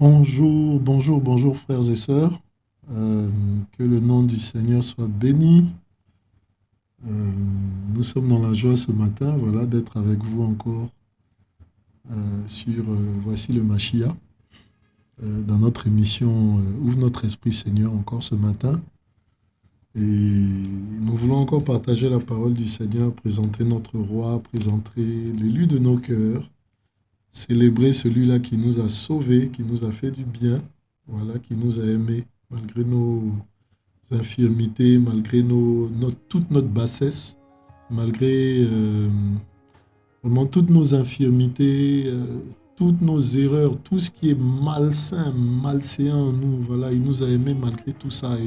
Bonjour, bonjour, bonjour frères et sœurs. Euh, que le nom du Seigneur soit béni. Euh, nous sommes dans la joie ce matin, voilà, d'être avec vous encore sur Voici le Machia, dans notre émission Ouvre notre esprit Seigneur encore ce matin. Et nous voulons encore partager la parole du Seigneur, présenter notre roi, présenter l'élu de nos cœurs, célébrer celui-là qui nous a sauvés, qui nous a fait du bien, voilà, qui nous a aimés malgré nos infirmités, malgré toute notre bassesse, malgré vraiment toutes nos infirmités, toutes nos erreurs, tout ce qui est malsain, malséant en nous. Voilà, il nous a aimés malgré tout ça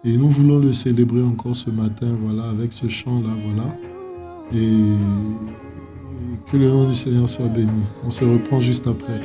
et nous voulons le célébrer encore ce matin, voilà, avec ce chant-là, voilà. Et que le nom du Seigneur soit béni. On se reprend juste après.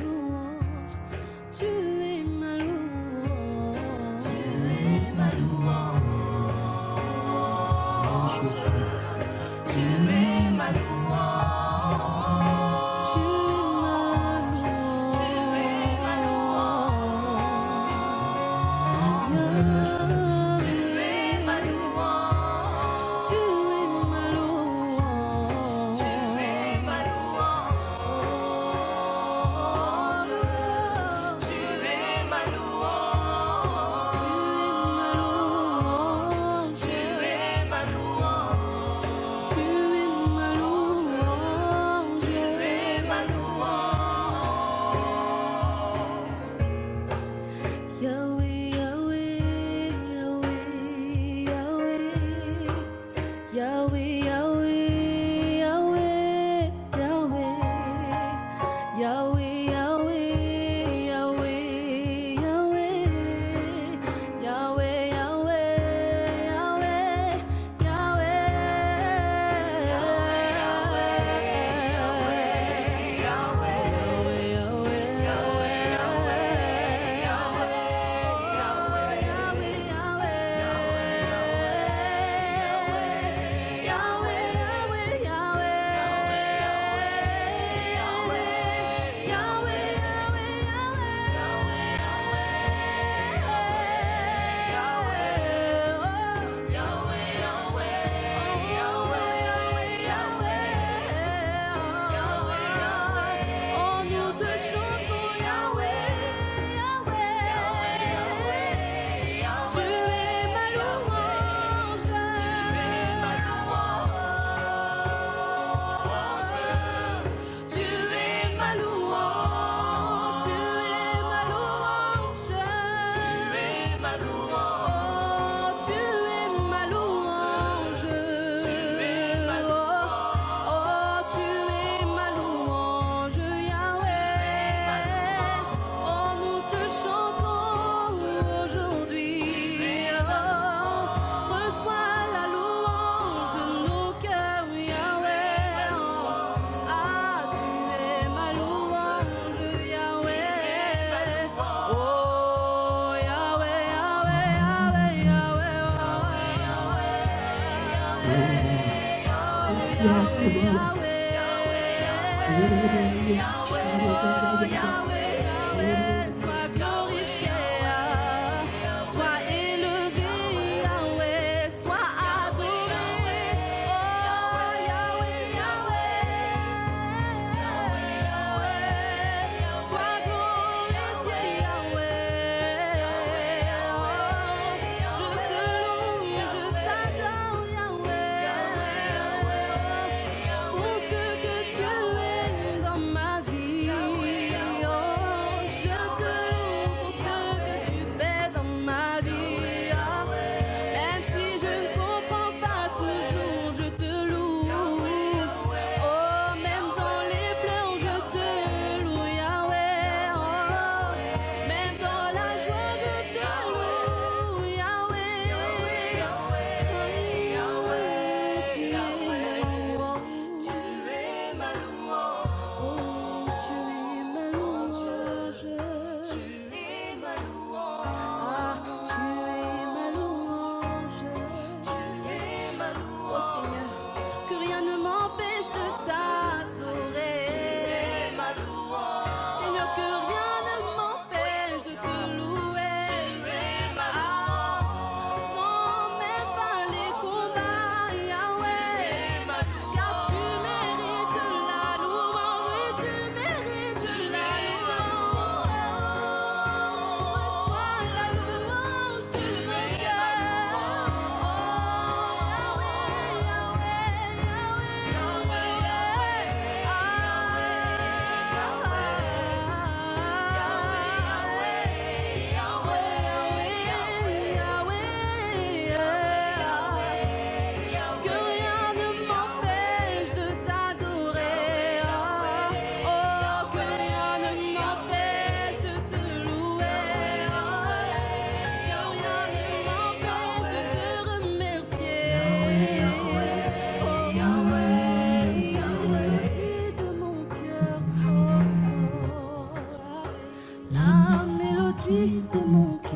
mélodie de mon cœur.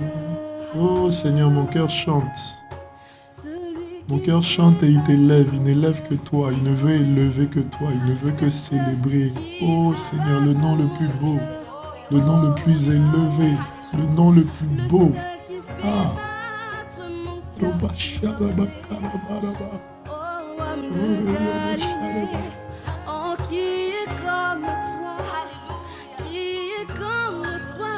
Oh Seigneur, mon cœur chante. Mon cœur chante et il t'élève, il n'élève que toi, il ne veut élever que toi, il ne veut que célébrer. Oh Seigneur, le nom le plus beau, le nom le plus élevé, le nom le plus beau. Ah, oh, qui est comme toi, qui est comme toi,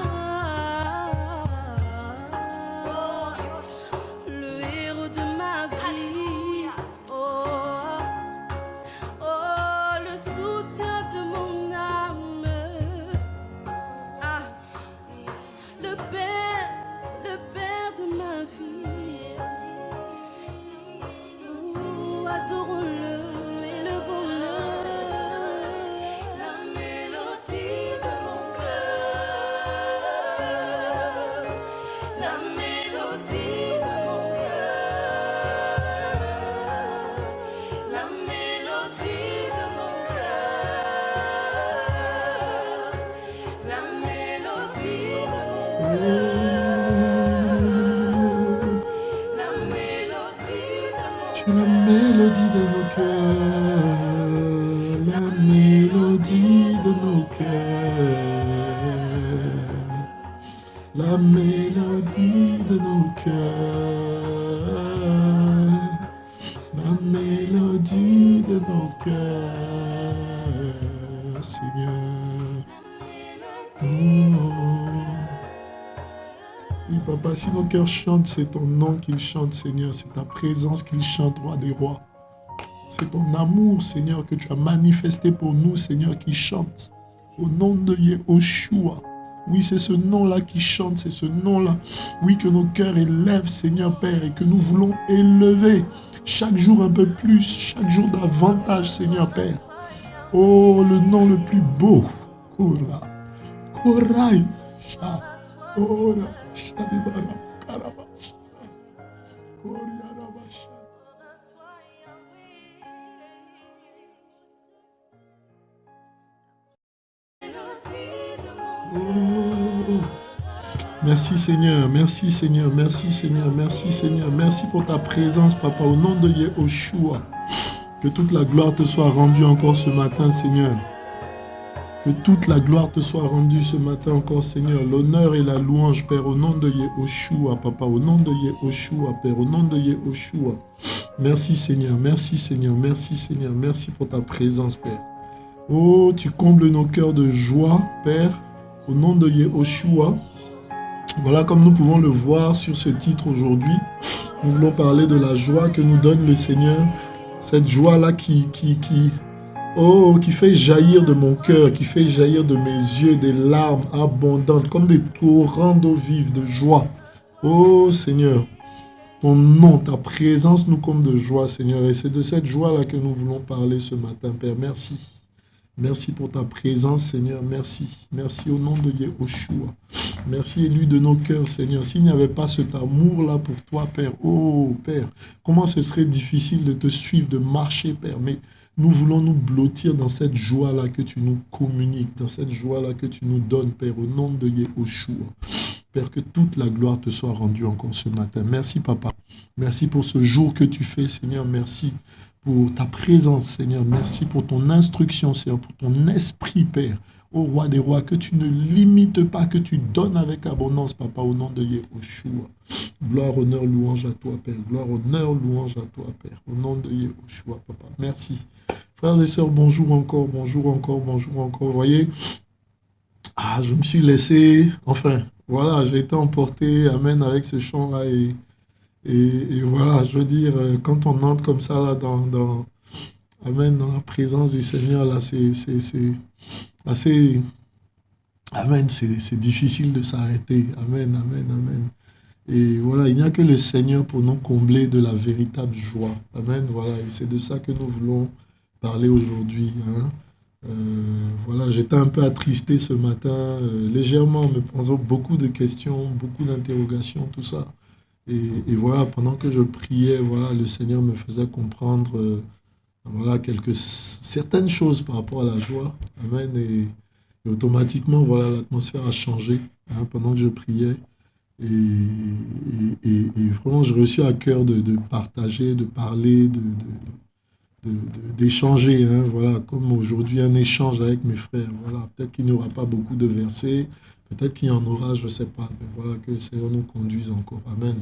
le héros de ma vie, oh, oh, le soutien de mon âme, ah, le Père de ma vie, oh, adorons-le. Tu es la mélodie de nos cœurs, la mélodie de nos cœurs, la mélodie de nos cœurs, la mélodie de nos cœurs, Seigneur. Oui, Papa, si nos cœurs chantent, c'est ton nom qu'ils chantent, Seigneur. C'est ta présence qu'ils chantent, Roi des rois. C'est ton amour, Seigneur, que tu as manifesté pour nous, Seigneur, qui chante. Au nom de Yahushua. Oui, c'est ce nom-là qui chante, c'est ce nom-là. Oui, que nos cœurs élèvent, Seigneur Père, et que nous voulons élever chaque jour un peu plus, chaque jour davantage, Seigneur Père. Oh, le nom le plus beau. Kora. Korai. Sha. Ora. Shalibara. Karabash. Koriarabash. Oh. Merci Seigneur, merci Seigneur, merci Seigneur, merci Seigneur, merci pour ta présence, Papa, au nom de Yahushua. Que toute la gloire te soit rendue encore ce matin, Seigneur. Que toute la gloire te soit rendue ce matin encore, Seigneur. L'honneur et la louange, Père, au nom de Yahushua, Papa, au nom de Yahushua, Père, au nom de Yahushua. Merci Seigneur, merci Seigneur, merci Seigneur, merci pour ta présence, Père. Oh, tu combles nos cœurs de joie, Père, au nom de Yahushua. Voilà comme nous pouvons le voir sur ce titre aujourd'hui. Nous voulons parler de la joie que nous donne le Seigneur. Cette joie-là qui fait jaillir de mon cœur, qui fait jaillir de mes yeux des larmes abondantes, comme des torrents d'eau vive, de joie. Oh Seigneur, ton nom, ta présence nous comble de joie, Seigneur. Et c'est de cette joie-là que nous voulons parler ce matin, Père. Merci. Merci pour ta présence, Seigneur. Merci. Merci au nom de Yahushua. Merci, élu de nos cœurs, Seigneur. S'il n'y avait pas cet amour-là pour toi, Père, oh, Père, comment ce serait difficile de te suivre, de marcher, Père. Mais nous voulons nous blottir dans cette joie-là que tu nous communiques, dans cette joie-là que tu nous donnes, Père, au nom de Yahushua. Père, que toute la gloire te soit rendue encore ce matin. Merci, Papa. Merci pour ce jour que tu fais, Seigneur. Merci pour ta présence, Seigneur. Merci pour ton instruction, Seigneur, pour ton esprit, Père. Ô Roi des rois, que tu ne limites pas, que tu donnes avec abondance, Papa, au nom de Yahushua. Gloire, honneur, louange à toi, Père. Gloire, honneur, louange à toi, Père. Au nom de Yahushua, Papa. Merci. Frères et sœurs, bonjour encore, bonjour encore, bonjour encore. Vous voyez, je me suis laissé, enfin, voilà, j'ai été emporté, amen, avec ce chant-là et voilà, je veux dire, quand on entre comme ça, là, amen, dans la présence du Seigneur, là, c'est assez, amen, c'est difficile de s'arrêter, amen, amen, amen. Et voilà, il n'y a que le Seigneur pour nous combler de la véritable joie, amen, voilà, et c'est de ça que nous voulons parler aujourd'hui, hein. Voilà, j'étais un peu attristé ce matin, légèrement, me posant beaucoup de questions, beaucoup d'interrogations, tout ça. Et voilà, pendant que je priais, voilà, le Seigneur me faisait comprendre voilà, certaines choses par rapport à la joie. Amen. Et automatiquement, voilà, l'atmosphère a changé hein, pendant que je priais. Et vraiment, j'ai reçu à cœur de partager, de parler, d'échanger. Hein, voilà, comme aujourd'hui, un échange avec mes frères. Voilà, peut-être qu'il n'y aura pas beaucoup de versets, peut-être qu'il y en aura, je ne sais pas. Mais voilà, que le Seigneur nous conduise encore. Amen.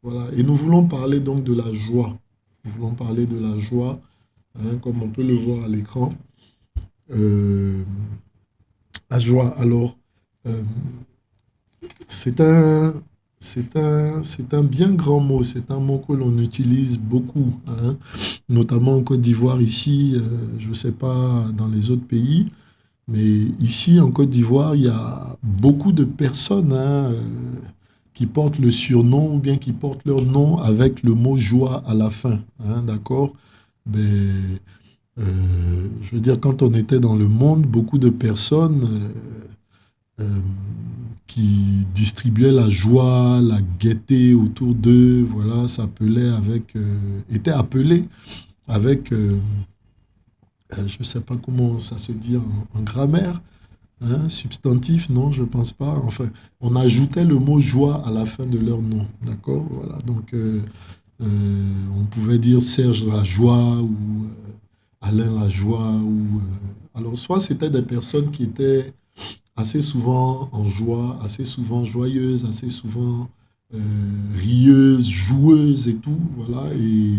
Voilà. Et nous voulons parler donc de la joie. Nous voulons parler de la joie, hein, comme on peut le voir à l'écran. Euh, la joie, alors, euh, c'est un, c'est un bien grand mot, c'est un mot que l'on utilise beaucoup, hein, notamment en Côte d'Ivoire, ici, je ne sais pas dans les autres pays, mais ici en Côte d'Ivoire, il y a beaucoup de personnes hein, qui portent le surnom ou bien qui portent leur nom avec le mot joie à la fin, hein, d'accord? Ben, je veux dire, quand on était dans le monde, beaucoup de personnes euh, qui distribuaient la joie, la gaieté autour d'eux, voilà, s'appelaient avec, étaient appelés avec, je ne sais pas comment ça se dit en grammaire, hein, substantif, non, je ne pense pas. Enfin, on ajoutait le mot joie à la fin de leur nom, d'accord? Voilà, donc on pouvait dire Serge la joie ou Alain la joie ou alors soit c'était des personnes qui étaient assez souvent en joie, assez souvent joyeuses, assez souvent euh, rieuses, joueuses et tout, voilà, et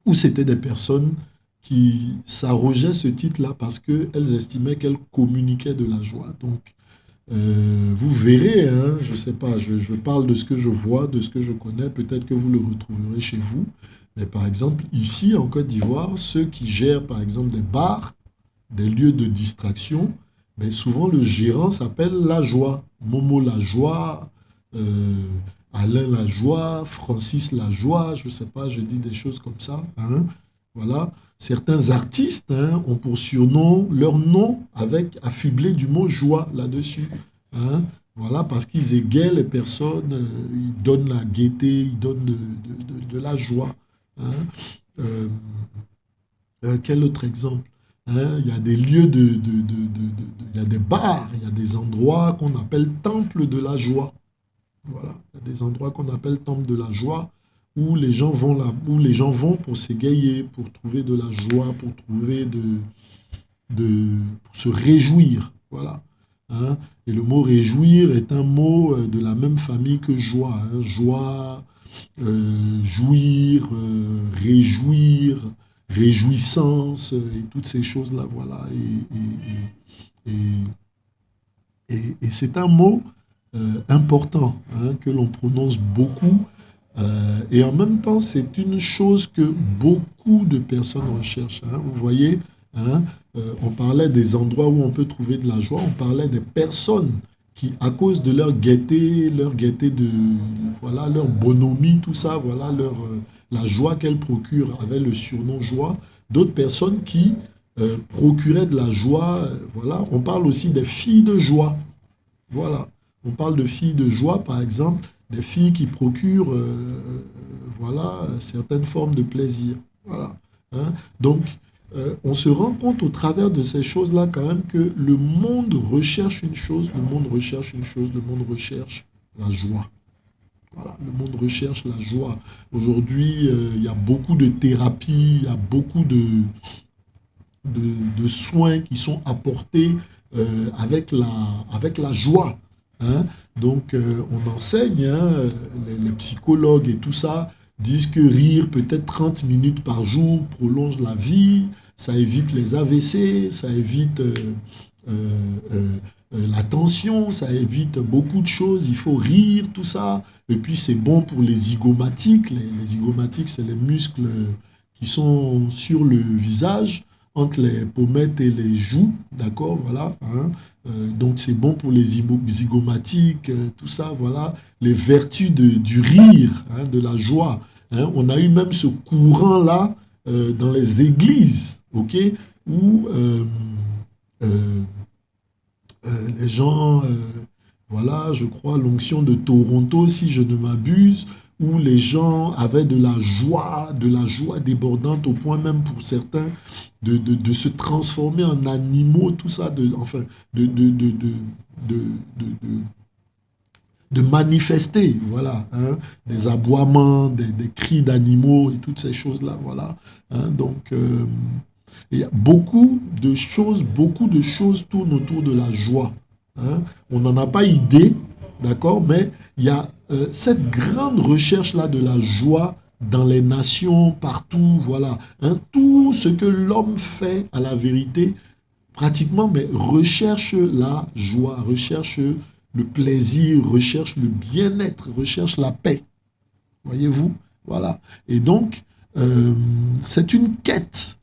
ou c'était des personnes qui s'arrogeaient ce titre-là parce qu'elles estimaient qu'elles communiquaient de la joie. Donc, vous verrez, hein, je ne sais pas, je parle de ce que je vois, de ce que je connais, peut-être que vous le retrouverez chez vous. Mais par exemple, ici en Côte d'Ivoire, ceux qui gèrent par exemple des bars, des lieux de distraction, mais souvent le gérant s'appelle La Joie. Momo La Joie, euh, Alain La Joie, Francis La Joie, je ne sais pas, je dis des choses comme ça. Hein, voilà. Certains artistes hein, ont pour surnom leur nom avec affublé du mot joie là-dessus. Hein, voilà, parce qu'ils égayent les personnes, ils donnent la gaieté, ils donnent de la joie. Hein. Euh, quel autre exemple? Hein, il y a des lieux il y a des bars, il y a des endroits qu'on appelle temples de la joie. Voilà, il y a des endroits qu'on appelle temples de la joie où les gens vont là, où les gens vont pour s'égayer, pour trouver de la joie, pour trouver pour se réjouir. Voilà. Hein. Et le mot réjouir est un mot de la même famille que joie. Hein. Joie, jouir, réjouir, réjouissance et toutes ces choses-là. Voilà. Et c'est un mot important hein, que l'on prononce beaucoup. Et en même temps, c'est une chose que beaucoup de personnes recherchent. Hein. Vous voyez, hein, on parlait des endroits où on peut trouver de la joie, on parlait des personnes qui, à cause de leur gaieté de, voilà, leur bonhomie, tout ça, voilà, la joie qu'elles procurent avec le surnom joie, d'autres personnes qui procuraient de la joie, voilà. On parle aussi des filles de joie. Voilà. On parle de filles de joie, par exemple, des filles qui procurent voilà, certaines formes de plaisir. Voilà. Hein. Donc, on se rend compte au travers de ces choses-là quand même que le monde recherche une chose, le monde recherche une chose, le monde recherche la joie. Voilà, le monde recherche la joie. Aujourd'hui, il y a beaucoup de thérapies, il y a beaucoup de soins qui sont apportés avec la joie. Hein. Donc, on enseigne, hein, les psychologues et tout ça disent que rire peut-être 30 minutes par jour prolonge la vie, ça évite les AVC, ça évite euh, euh, la tension, ça évite beaucoup de choses, il faut rire, tout ça. Et puis, c'est bon pour les zygomatiques. Les zygomatiques, c'est les muscles qui sont sur le visage entre les pommettes et les joues, d'accord, voilà. Hein. Donc c'est bon pour les zygomatiques, tout ça, voilà. Les vertus du rire, hein, de la joie. Hein. On a eu même ce courant-là dans les églises, ok, où euh, les gens, voilà, je crois, l'onction de Toronto, si je ne m'abuse, où les gens avaient de la joie débordante au point même pour certains de se transformer en animaux, tout ça, enfin, de, de- de manifester, voilà, hein, des aboiements, des cris d'animaux et toutes ces choses-là, voilà. Hein, donc, il y a beaucoup de choses tournent autour de la joie. Hein. On n'en a pas idée, d'accord, mais il y a cette grande recherche-là de la joie dans les nations, partout, voilà. Hein. Tout ce que l'homme fait, à la vérité, pratiquement, mais recherche la joie, recherche le plaisir, recherche le bien-être, recherche la paix. Voyez-vous? Voilà. Et donc, c'est une quête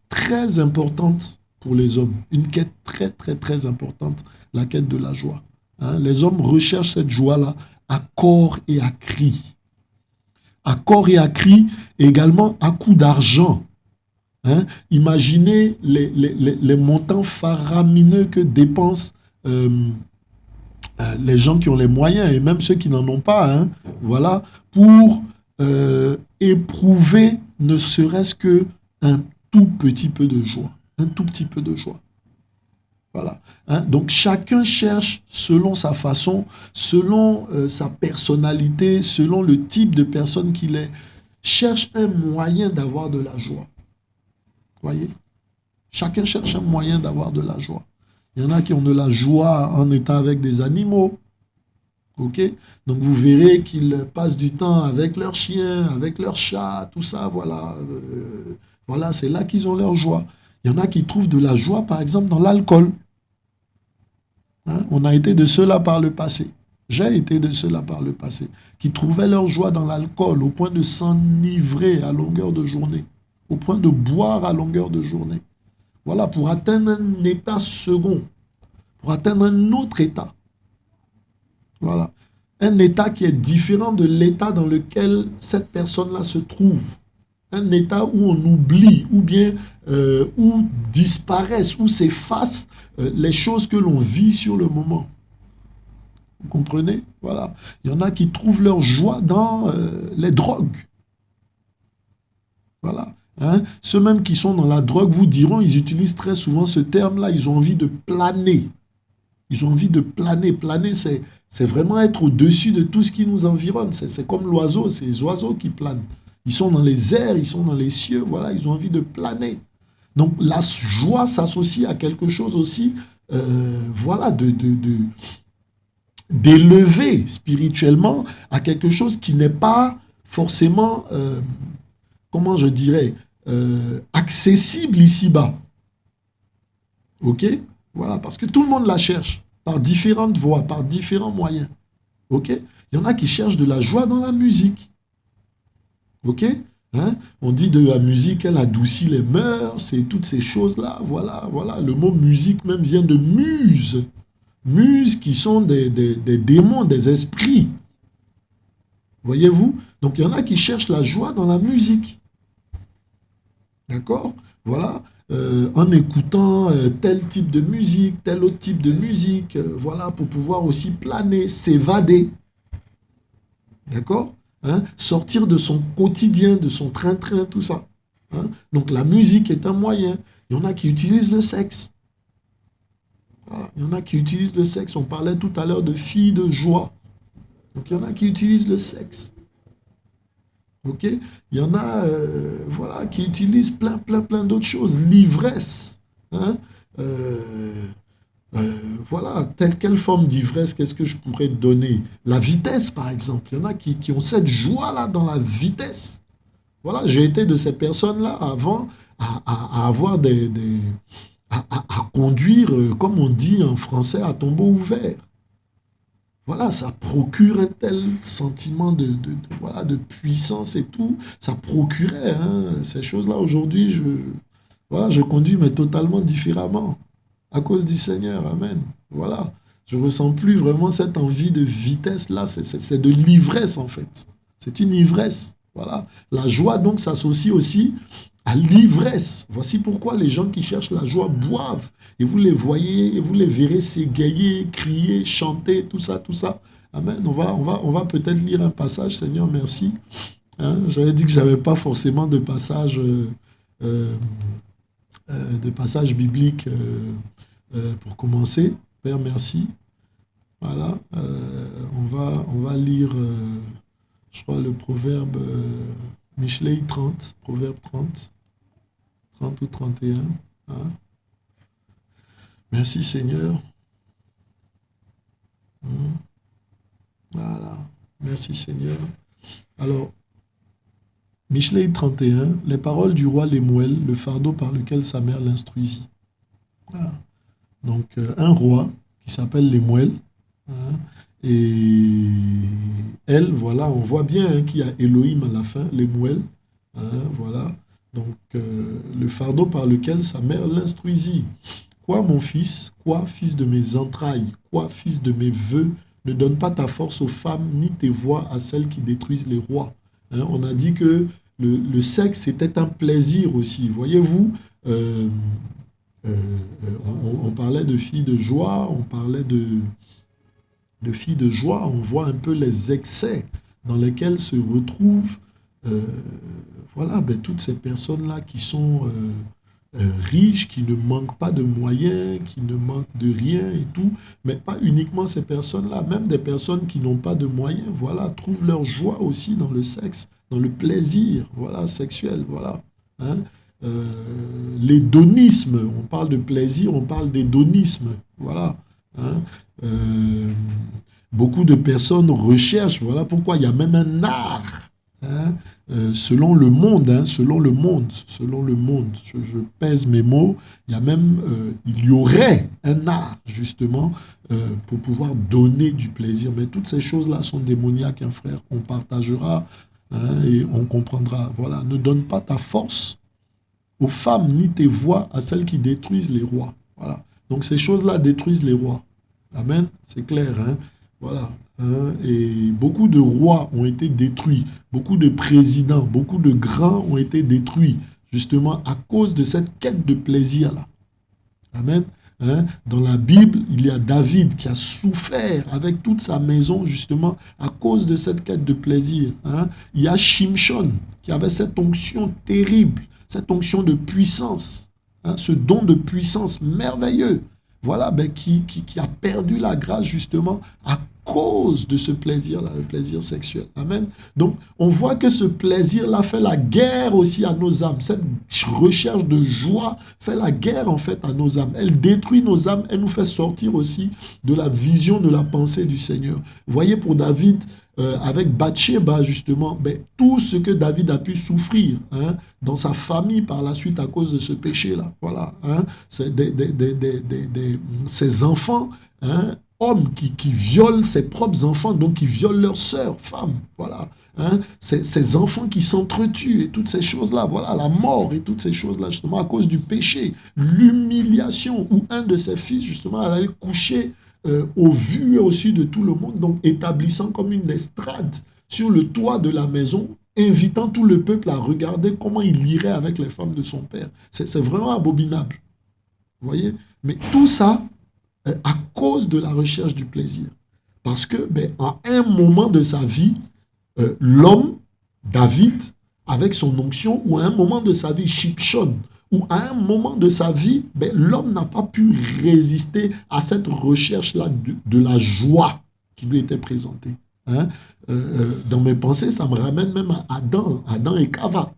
très importante pour les hommes, une quête très, très, très importante, la quête de la joie. Hein? Les hommes recherchent cette joie-là à corps et à cri. À corps et à cri, et également à coup d'argent. Hein? Imaginez les montants faramineux que dépensent les gens qui ont les moyens et même ceux qui n'en ont pas, hein, voilà, pour éprouver ne serait-ce que un tout petit peu de joie, un tout petit peu de joie. Voilà. Hein? Donc chacun cherche selon sa façon, selon sa personnalité, selon le type de personne qu'il est, cherche un moyen d'avoir de la joie. Voyez? Chacun cherche un moyen d'avoir de la joie. Il y en a qui ont de la joie en étant avec des animaux. Ok? Donc vous verrez qu'ils passent du temps avec leurs chiens, avec leurs chats, tout ça, voilà. Voilà, c'est là qu'ils ont leur joie. Il y en a qui trouvent de la joie, par exemple, dans l'alcool. Hein? On a été de ceux-là par le passé. J'ai été de ceux-là par le passé, qui trouvaient leur joie dans l'alcool, au point de s'enivrer à longueur de journée, au point de boire à longueur de journée. Voilà, pour atteindre un état second, pour atteindre un autre état. Voilà. Un état qui est différent de l'état dans lequel cette personne-là se trouve. Un état où on oublie, ou bien où disparaissent, où s'effacent les choses que l'on vit sur le moment. Vous comprenez? Voilà. Il y en a qui trouvent leur joie dans les drogues. Voilà. Hein? Ceux même qui sont dans la drogue vous diront, ils utilisent très souvent ce terme-là, ils ont envie de planer. Ils ont envie de planer. Planer, c'est vraiment être au-dessus de tout ce qui nous environne. C'est comme l'oiseau, c'est les oiseaux qui planent. Ils sont dans les airs, ils sont dans les cieux, voilà, ils ont envie de planer. Donc la joie s'associe à quelque chose aussi, voilà, d'élevé spirituellement, à quelque chose qui n'est pas forcément, comment je dirais, accessible ici-bas. Ok? Voilà, parce que tout le monde la cherche, par différentes voies, par différents moyens. Ok? Il y en a qui cherchent de la joie dans la musique. Ok? Hein? On dit de la musique, elle adoucit les mœurs et toutes ces choses-là. Voilà, voilà. Le mot musique même vient de muse. Muses qui sont des démons, des esprits. Voyez-vous? Donc il y en a qui cherchent la joie dans la musique. D'accord? Voilà. En écoutant tel type de musique, tel autre type de musique, voilà, pour pouvoir aussi planer, s'évader. D'accord? Hein? Sortir de son quotidien, de son train-train, tout ça. Hein? Donc la musique est un moyen. Il y en a qui utilisent le sexe. Voilà. Il y en a qui utilisent le sexe. On parlait tout à l'heure de filles de joie. Donc il y en a qui utilisent le sexe. Ok? Il y en a voilà, qui utilisent plein d'autres choses. L'ivresse. Hein? Voilà, quelle forme d'ivresse, qu'est-ce que je pourrais donner? La vitesse, par exemple. Il y en a qui ont cette joie-là dans la vitesse. Voilà, j'ai été de ces personnes-là avant à avoir à conduire, comme on dit en français, à tombeau ouvert. Voilà, ça procure un tel sentiment voilà, de puissance et tout. Ça procurait ces choses-là. Aujourd'hui, voilà, je conduis, mais totalement différemment. À cause du Seigneur, amen. Voilà, je ne ressens plus vraiment cette envie de vitesse-là. C'est de l'ivresse, en fait. C'est une ivresse. Voilà. La joie, donc, s'associe aussi à l'ivresse. Voici pourquoi les gens qui cherchent la joie boivent. Et vous les voyez, et vous les verrez s'égayer, crier, chanter, tout ça, Amen. On va peut-être lire un passage, Seigneur, merci. Hein, j'avais dit que je n'avais pas forcément euh, de passage biblique pour commencer. Père, merci. Voilà. On va lire, je crois, le proverbe Michelet 30, proverbe 30, 30 ou 31. Hein. Merci, Seigneur. Voilà. Merci, Seigneur. Alors, Michelet 31, les paroles du roi Lemuel, le fardeau par lequel sa mère l'instruisit. Voilà. Donc, un roi qui s'appelle Lemuel, hein, et elle, voilà, on voit bien hein, qu'il y a Elohim à la fin, Lemuel, hein, voilà. Donc, le fardeau par lequel sa mère l'instruisit. Quoi, mon fils, quoi, fils de mes entrailles, quoi, fils de mes vœux, ne donne pas ta force aux femmes, ni tes voix à celles qui détruisent les rois. Hein, on a dit que le sexe était un plaisir aussi. Voyez-vous, on parlait de filles de joie, on parlait de filles de joie, on voit un peu les excès dans lesquels se retrouvent voilà, ben, toutes ces personnes-là qui sont riches, qui ne manquent pas de moyens, qui ne manquent de rien et tout, mais pas uniquement ces personnes-là, même des personnes qui n'ont pas de moyens, voilà, trouvent leur joie aussi dans le sexe, dans le plaisir, voilà, sexuel, voilà. Hein. L'hédonisme, on parle de plaisir, on parle d'hédonisme, voilà. Hein. Beaucoup de personnes recherchent, voilà pourquoi il y a même un art, hein, selon le monde, hein, selon le monde, je pèse mes mots, il y a même, il y aurait un art justement pour pouvoir donner du plaisir, mais toutes ces choses-là sont démoniaques, hein, frère, on partagera hein, et on comprendra, voilà, ne donne pas ta force aux femmes, ni tes voix à celles qui détruisent les rois, voilà, donc ces choses-là détruisent les rois, amen, c'est clair, hein, voilà. Hein, et beaucoup de rois ont été détruits, beaucoup de présidents, beaucoup de grands ont été détruits, justement à cause de cette quête de plaisir-là. Amen. Hein, dans la Bible, il y a David qui a souffert avec toute sa maison, justement, à cause de cette quête de plaisir. Hein. Il y a Shimshon qui avait cette onction terrible, cette onction de puissance, hein, ce don de puissance merveilleux. Voilà, ben, qui a perdu la grâce justement à cause de ce plaisir-là, le plaisir sexuel. Amen. Donc, on voit que ce plaisir-là fait la guerre aussi à nos âmes. Cette recherche de joie fait la guerre en fait à nos âmes. Elle détruit nos âmes, elle nous fait sortir aussi de la vision, de la pensée du Seigneur. Vous voyez, pour David, avec Bathsheba, justement, ben, tout ce que David a pu souffrir hein, dans sa famille par la suite à cause de ce péché-là. Voilà. Hein, c'est ses enfants, hein, hommes qui violent ses propres enfants, donc qui violent leurs sœurs, femmes. Voilà. Hein, ces enfants qui s'entretuent et toutes ces choses-là. Voilà, la mort et toutes ces choses-là, justement, à cause du péché. L'humiliation, où un de ses fils, justement, allait coucher au vu et au su de tout le monde, donc établissant comme une estrade sur le toit de la maison, invitant tout le peuple à regarder comment il irait avec les femmes de son père. C'est vraiment abominable. Vous voyez? Mais tout ça, à cause de la recherche du plaisir. Parce que, ben, à un moment de sa vie, l'homme, David, avec son onction, ou à un moment de sa vie, Shimshon, ou à un moment de sa vie, ben, l'homme n'a pas pu résister à cette recherche-là de la joie qui lui était présentée. Hein? Dans mes pensées, ça me ramène même à Adam et Kava.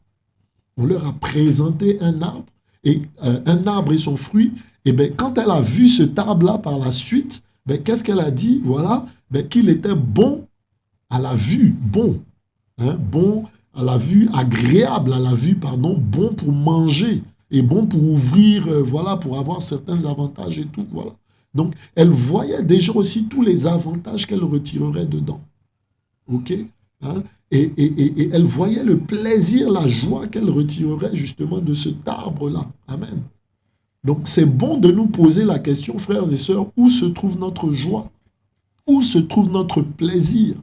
On leur a présenté un arbre et son fruit, et ben, quand elle a vu cet arbre-là par la suite, ben, qu'est-ce qu'elle a dit? Voilà, ben, qu'il était bon à la vue, bon, hein, bon à la vue, agréable à la vue, pardon, bon pour manger et bon pour ouvrir, voilà, pour avoir certains avantages et tout, voilà. Donc, elle voyait déjà aussi tous les avantages qu'elle retirerait dedans. OK? Hein? Et elle voyait le plaisir, la joie qu'elle retirerait justement de cet arbre-là. Amen. Donc, c'est bon de nous poser la question, frères et sœurs, où se trouve notre joie? Où se trouve notre plaisir?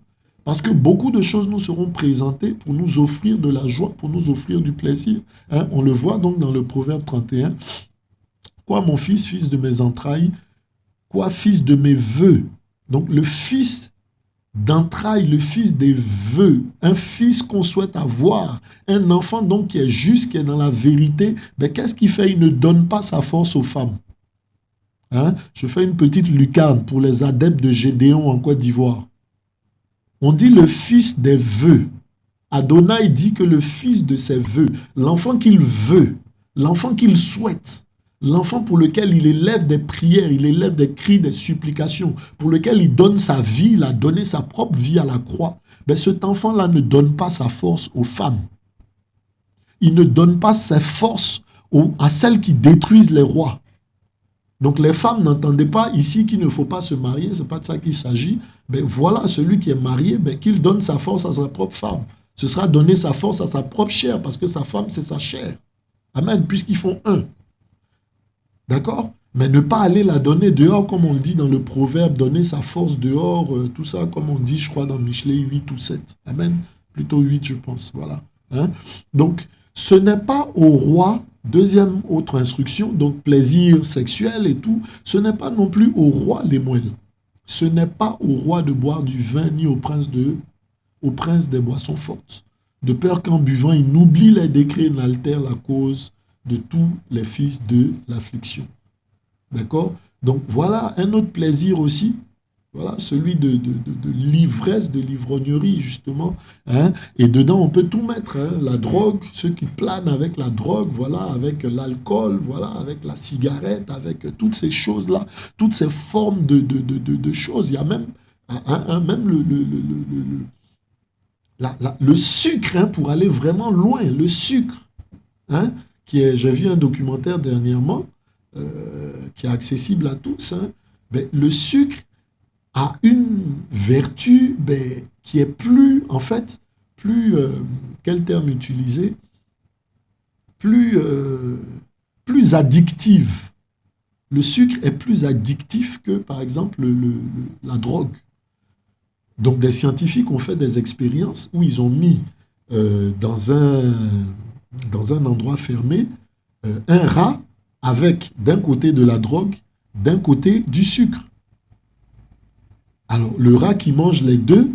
Parce que beaucoup de choses nous seront présentées pour nous offrir de la joie, pour nous offrir du plaisir. Hein? On le voit donc dans le Proverbe 31. Quoi, mon fils, fils de mes entrailles? Quoi, fils de mes vœux? Donc, le fils d'entrailles, le fils des vœux, un fils qu'on souhaite avoir, un enfant donc qui est juste, qui est dans la vérité, ben qu'est-ce qu'il fait? Il ne donne pas sa force aux femmes. Hein? Je fais une petite lucarne pour les adeptes de Gédéon en Côte d'Ivoire. On dit le fils des vœux. Adonai dit que le fils de ses vœux, l'enfant qu'il veut, l'enfant qu'il souhaite, l'enfant pour lequel il élève des prières, il élève des cris, des supplications, pour lequel il donne sa vie, il a donné sa propre vie à la croix, ben cet enfant-là ne donne pas sa force aux femmes. Il ne donne pas sa force à celles qui détruisent les rois. Donc les femmes, n'entendez pas ici qu'il ne faut pas se marier, ce n'est pas de ça qu'il s'agit. Ben voilà, celui qui est marié, ben, qu'il donne sa force à sa propre femme. Ce sera donner sa force à sa propre chair, parce que sa femme, c'est sa chair. Amen, puisqu'ils font un. D'accord? Mais ne pas aller la donner dehors, comme on le dit dans le proverbe, donner sa force dehors, tout ça, comme on dit, je crois, dans Michelet 8 ou 7. Amen. Plutôt 8, je pense. Voilà. Hein? Donc, ce n'est pas au roi, deuxième autre instruction, donc plaisir sexuel et tout, ce n'est pas non plus au roi les moelles. Ce n'est pas au roi de boire du vin, ni au prince des boissons fortes, de peur qu'en buvant, il n'oublie les décrets et n'altère la cause de tous les fils de l'affliction. D'accord? Donc voilà un autre plaisir aussi, voilà, celui de l'ivresse, de l'ivrognerie, justement. Hein? Et dedans, on peut tout mettre. Hein? La drogue, ceux qui planent avec la drogue, voilà, avec l'alcool, voilà, avec la cigarette, avec toutes ces choses-là, toutes ces formes de choses. Il y a même, même le sucre, hein, pour aller vraiment loin, le sucre, hein, j'ai vu un documentaire dernièrement qui est accessible à tous, hein, ben, le sucre a une vertu qui est plus, en fait, quel terme utiliser, plus addictive. Le sucre est plus addictif que, par exemple, la drogue. Donc, des scientifiques ont fait des expériences où ils ont mis dans un endroit fermé un rat avec d'un côté de la drogue, d'un côté du sucre. Alors, le rat qui mange les deux,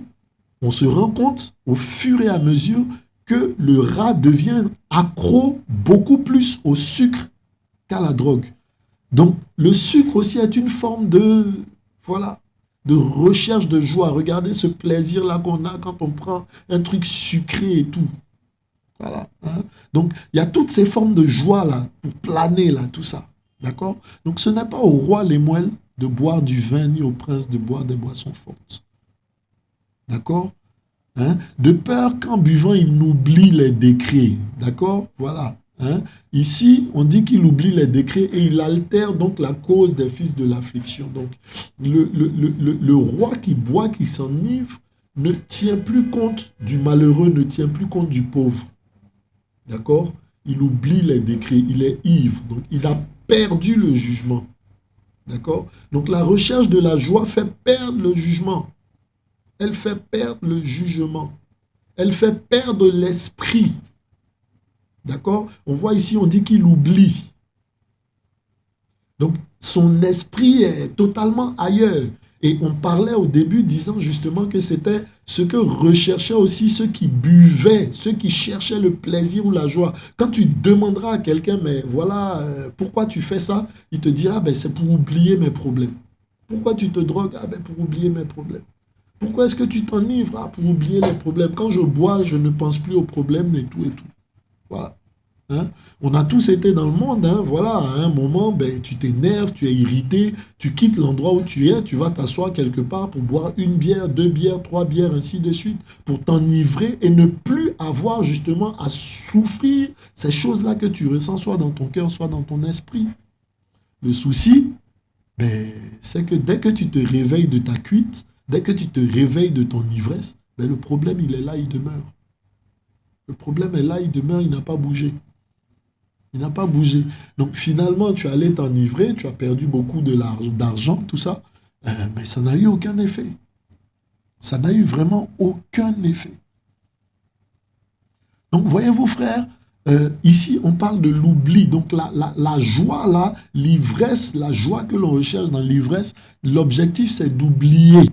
on se rend compte au fur et à mesure que le rat devient accro beaucoup plus au sucre qu'à la drogue. Donc, le sucre aussi est une forme de recherche de joie. Regardez ce plaisir-là qu'on a quand on prend un truc sucré et tout. Voilà. Hein? Donc, il y a toutes ces formes de joie-là, pour planer, là, tout ça. D'accord? Donc, ce n'est pas au roi les moelles de boire du vin, ni au prince de boire des boissons fortes. D'accord? Hein? De peur qu'en buvant, il n'oublie les décrets. D'accord? Voilà. Hein? Ici, on dit qu'il oublie les décrets et il altère donc la cause des fils de l'affliction. Donc, le roi qui boit, qui s'enivre, ne tient plus compte du malheureux, ne tient plus compte du pauvre. D'accord? Il oublie les décrets, il est ivre. Donc, il a perdu le jugement. D'accord? Donc, la recherche de la joie fait perdre le jugement. Elle fait perdre le jugement. Elle fait perdre l'esprit. D'accord? On voit ici, on dit qu'il oublie. Donc, son esprit est totalement ailleurs. Et on parlait au début disant justement que c'était ce que recherchaient aussi ceux qui buvaient, ceux qui cherchaient le plaisir ou la joie. Quand tu demanderas à quelqu'un, mais voilà, pourquoi tu fais ça? Il te dira, ben, c'est pour oublier mes problèmes. Pourquoi tu te drogues? Ah ben, pour oublier mes problèmes. Pourquoi est-ce que tu t'enivres? Ah, pour oublier les problèmes. Quand je bois, je ne pense plus aux problèmes et tout et tout. Voilà. Hein? On a tous été dans le monde, hein? Voilà, à un moment, ben, tu t'énerves, tu es irrité, tu quittes l'endroit où tu es, tu vas t'asseoir quelque part pour boire une bière, 2 bières, 3 bières, ainsi de suite, pour t'enivrer et ne plus avoir justement à souffrir ces choses-là que tu ressens, soit dans ton cœur, soit dans ton esprit. Le souci, ben, c'est que dès que tu te réveilles de ta cuite, dès que tu te réveilles de ton ivresse, ben, le problème, il est là, il demeure. Le problème est là, il demeure, il n'a pas bougé. Il n'a pas bougé. Donc finalement, tu allais t'enivrer, tu as perdu beaucoup d'argent, tout ça, mais ça n'a eu aucun effet. Ça n'a eu vraiment aucun effet. Donc voyez-vous, frères, ici on parle de l'oubli. Donc la joie là, l'ivresse, la joie que l'on recherche dans l'ivresse, l'objectif c'est d'oublier.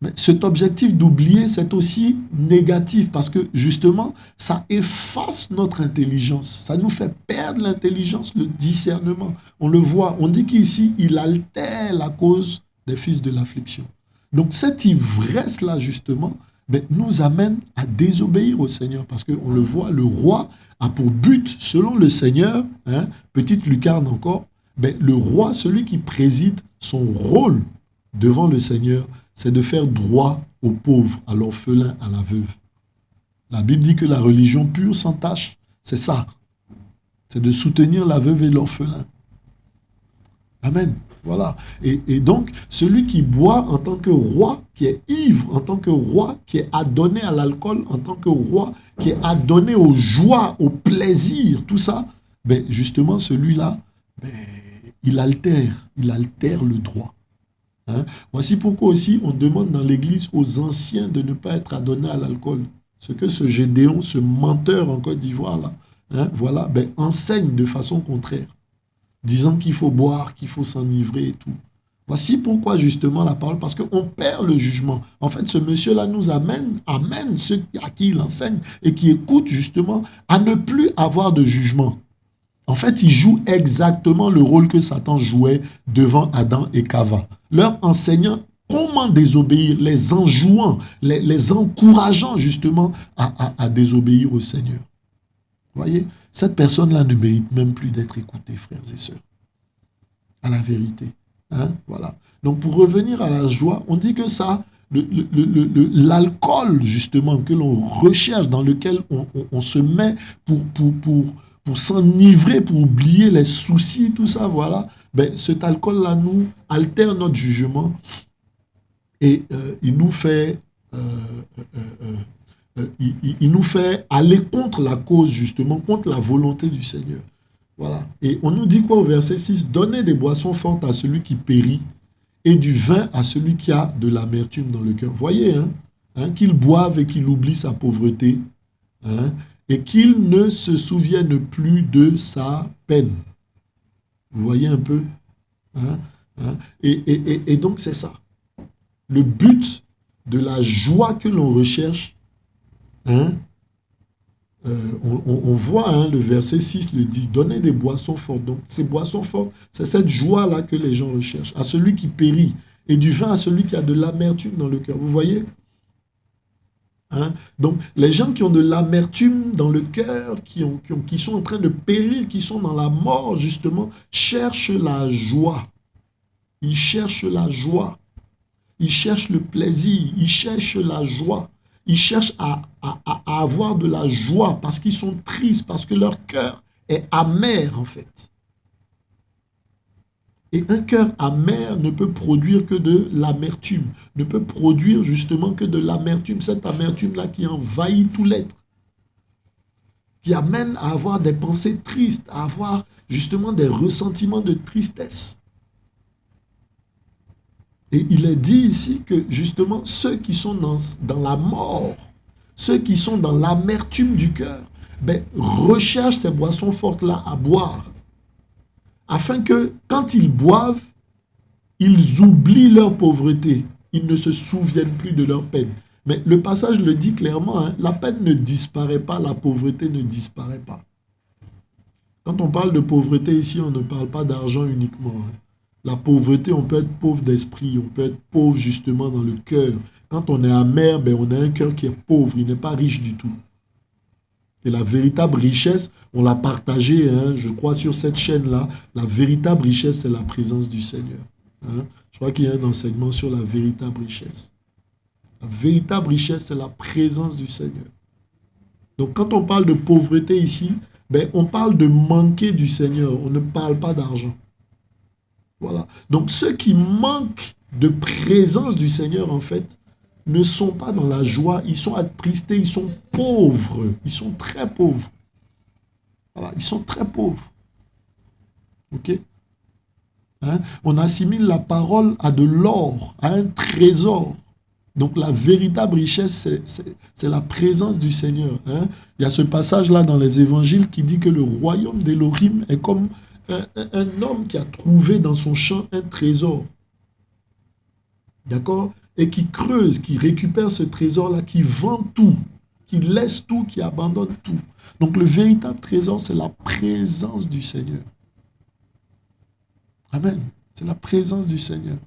Mais cet objectif d'oublier, c'est aussi négatif parce que justement, ça efface notre intelligence. Ça nous fait perdre l'intelligence, le discernement. On le voit, on dit qu'ici, il altère la cause des fils de l'affliction. Donc cette ivresse-là, justement, ben, nous amène à désobéir au Seigneur parce qu'on le voit, le roi a pour but, selon le Seigneur, hein, petite lucarne encore, ben, le roi, celui qui préside son rôle devant le Seigneur, c'est de faire droit aux pauvres, à l'orphelin, à la veuve. La Bible dit que la religion pure, sans tache, c'est ça. C'est de soutenir la veuve et l'orphelin. Amen. Voilà. Et donc, celui qui boit en tant que roi, qui est ivre, en tant que roi, qui est adonné à l'alcool, en tant que roi, qui est adonné aux joies, au plaisir, tout ça, ben justement, celui-là, ben, il altère le droit. Hein? Voici pourquoi aussi on demande dans l'Église aux anciens de ne pas être adonnés à l'alcool. Ce que ce Gédéon, ce menteur en Côte d'Ivoire, là, hein, voilà, ben, enseigne de façon contraire, disant qu'il faut boire, qu'il faut s'enivrer et tout. Voici pourquoi justement la parole, parce qu'on perd le jugement. En fait, ce monsieur-là nous amène ceux à qui il enseigne et qui écoutent justement à ne plus avoir de jugement. En fait, il joue exactement le rôle que Satan jouait devant Adam et Cava. Leur enseignant comment désobéir, les enjouant, les encourageant justement à désobéir au Seigneur. Vous voyez, cette personne-là ne mérite même plus d'être écoutée, frères et sœurs. À la vérité. Hein? Voilà. Donc, pour revenir à la joie, on dit que ça, l'alcool, justement, que l'on recherche, dans lequel on se met pour s'enivrer, pour oublier les soucis, tout ça, voilà, ben, cet alcool-là nous altère notre jugement et il nous fait aller contre la cause, justement, contre la volonté du Seigneur. Voilà. Et on nous dit quoi au verset 6? Donnez des boissons fortes à celui qui périt et du vin à celui qui a de l'amertume dans le cœur. Voyez, hein, qu'il boive et qu'il oublie sa pauvreté, hein, et qu'il ne se souvienne plus de sa peine. Vous voyez un peu, hein, hein, et donc c'est ça. Le but de la joie que l'on recherche, hein, on voit, hein, le verset 6 le dit, donnez des boissons fortes. Donc ces boissons fortes, c'est cette joie-là que les gens recherchent, à celui qui périt, et du vin à celui qui a de l'amertume dans le cœur. Vous voyez? Hein? Donc, les gens qui ont de l'amertume dans le cœur, qui sont en train de périr, qui sont dans la mort, justement, cherchent la joie. Ils cherchent la joie. Ils cherchent le plaisir. Ils cherchent la joie. Ils cherchent à avoir de la joie parce qu'ils sont tristes, parce que leur cœur est amer, en fait. Et un cœur amer ne peut produire que de l'amertume, ne peut produire justement que de l'amertume, cette amertume-là qui envahit tout l'être, qui amène à avoir des pensées tristes, à avoir justement des ressentiments de tristesse. Et il est dit ici que justement ceux qui sont dans la mort, ceux qui sont dans l'amertume du cœur, ben, recherchent ces boissons fortes-là à boire, afin que, quand ils boivent, ils oublient leur pauvreté. Ils ne se souviennent plus de leur peine. Mais le passage le dit clairement, hein, la peine ne disparaît pas, la pauvreté ne disparaît pas. Quand on parle de pauvreté ici, on ne parle pas d'argent uniquement. Hein. La pauvreté, on peut être pauvre d'esprit, on peut être pauvre justement dans le cœur. Quand on est amer, ben on a un cœur qui est pauvre, il n'est pas riche du tout. Et la véritable richesse, on l'a partagée, hein, je crois, sur cette chaîne-là. La véritable richesse, c'est la présence du Seigneur. Hein. Je crois qu'il y a un enseignement sur la véritable richesse. La véritable richesse, c'est la présence du Seigneur. Donc, quand on parle de pauvreté ici, ben, on parle de manquer du Seigneur. On ne parle pas d'argent. Voilà. Donc, ceux qui manquent de présence du Seigneur, en fait, ne sont pas dans la joie, ils sont attristés, ils sont pauvres, ils sont très pauvres. Voilà, ils sont très pauvres. Ok? Hein? On assimile la parole à de l'or, à un trésor. Donc la véritable richesse, c'est la présence du Seigneur. Hein? Il y a ce passage-là dans les évangiles qui dit que le royaume d'Élohim est comme un homme qui a trouvé dans son champ un trésor. D'accord? et qui creuse, qui récupère ce trésor-là, qui vend tout, qui laisse tout, qui abandonne tout. Donc le véritable trésor, c'est la présence du Seigneur. Amen. C'est la présence du Seigneur.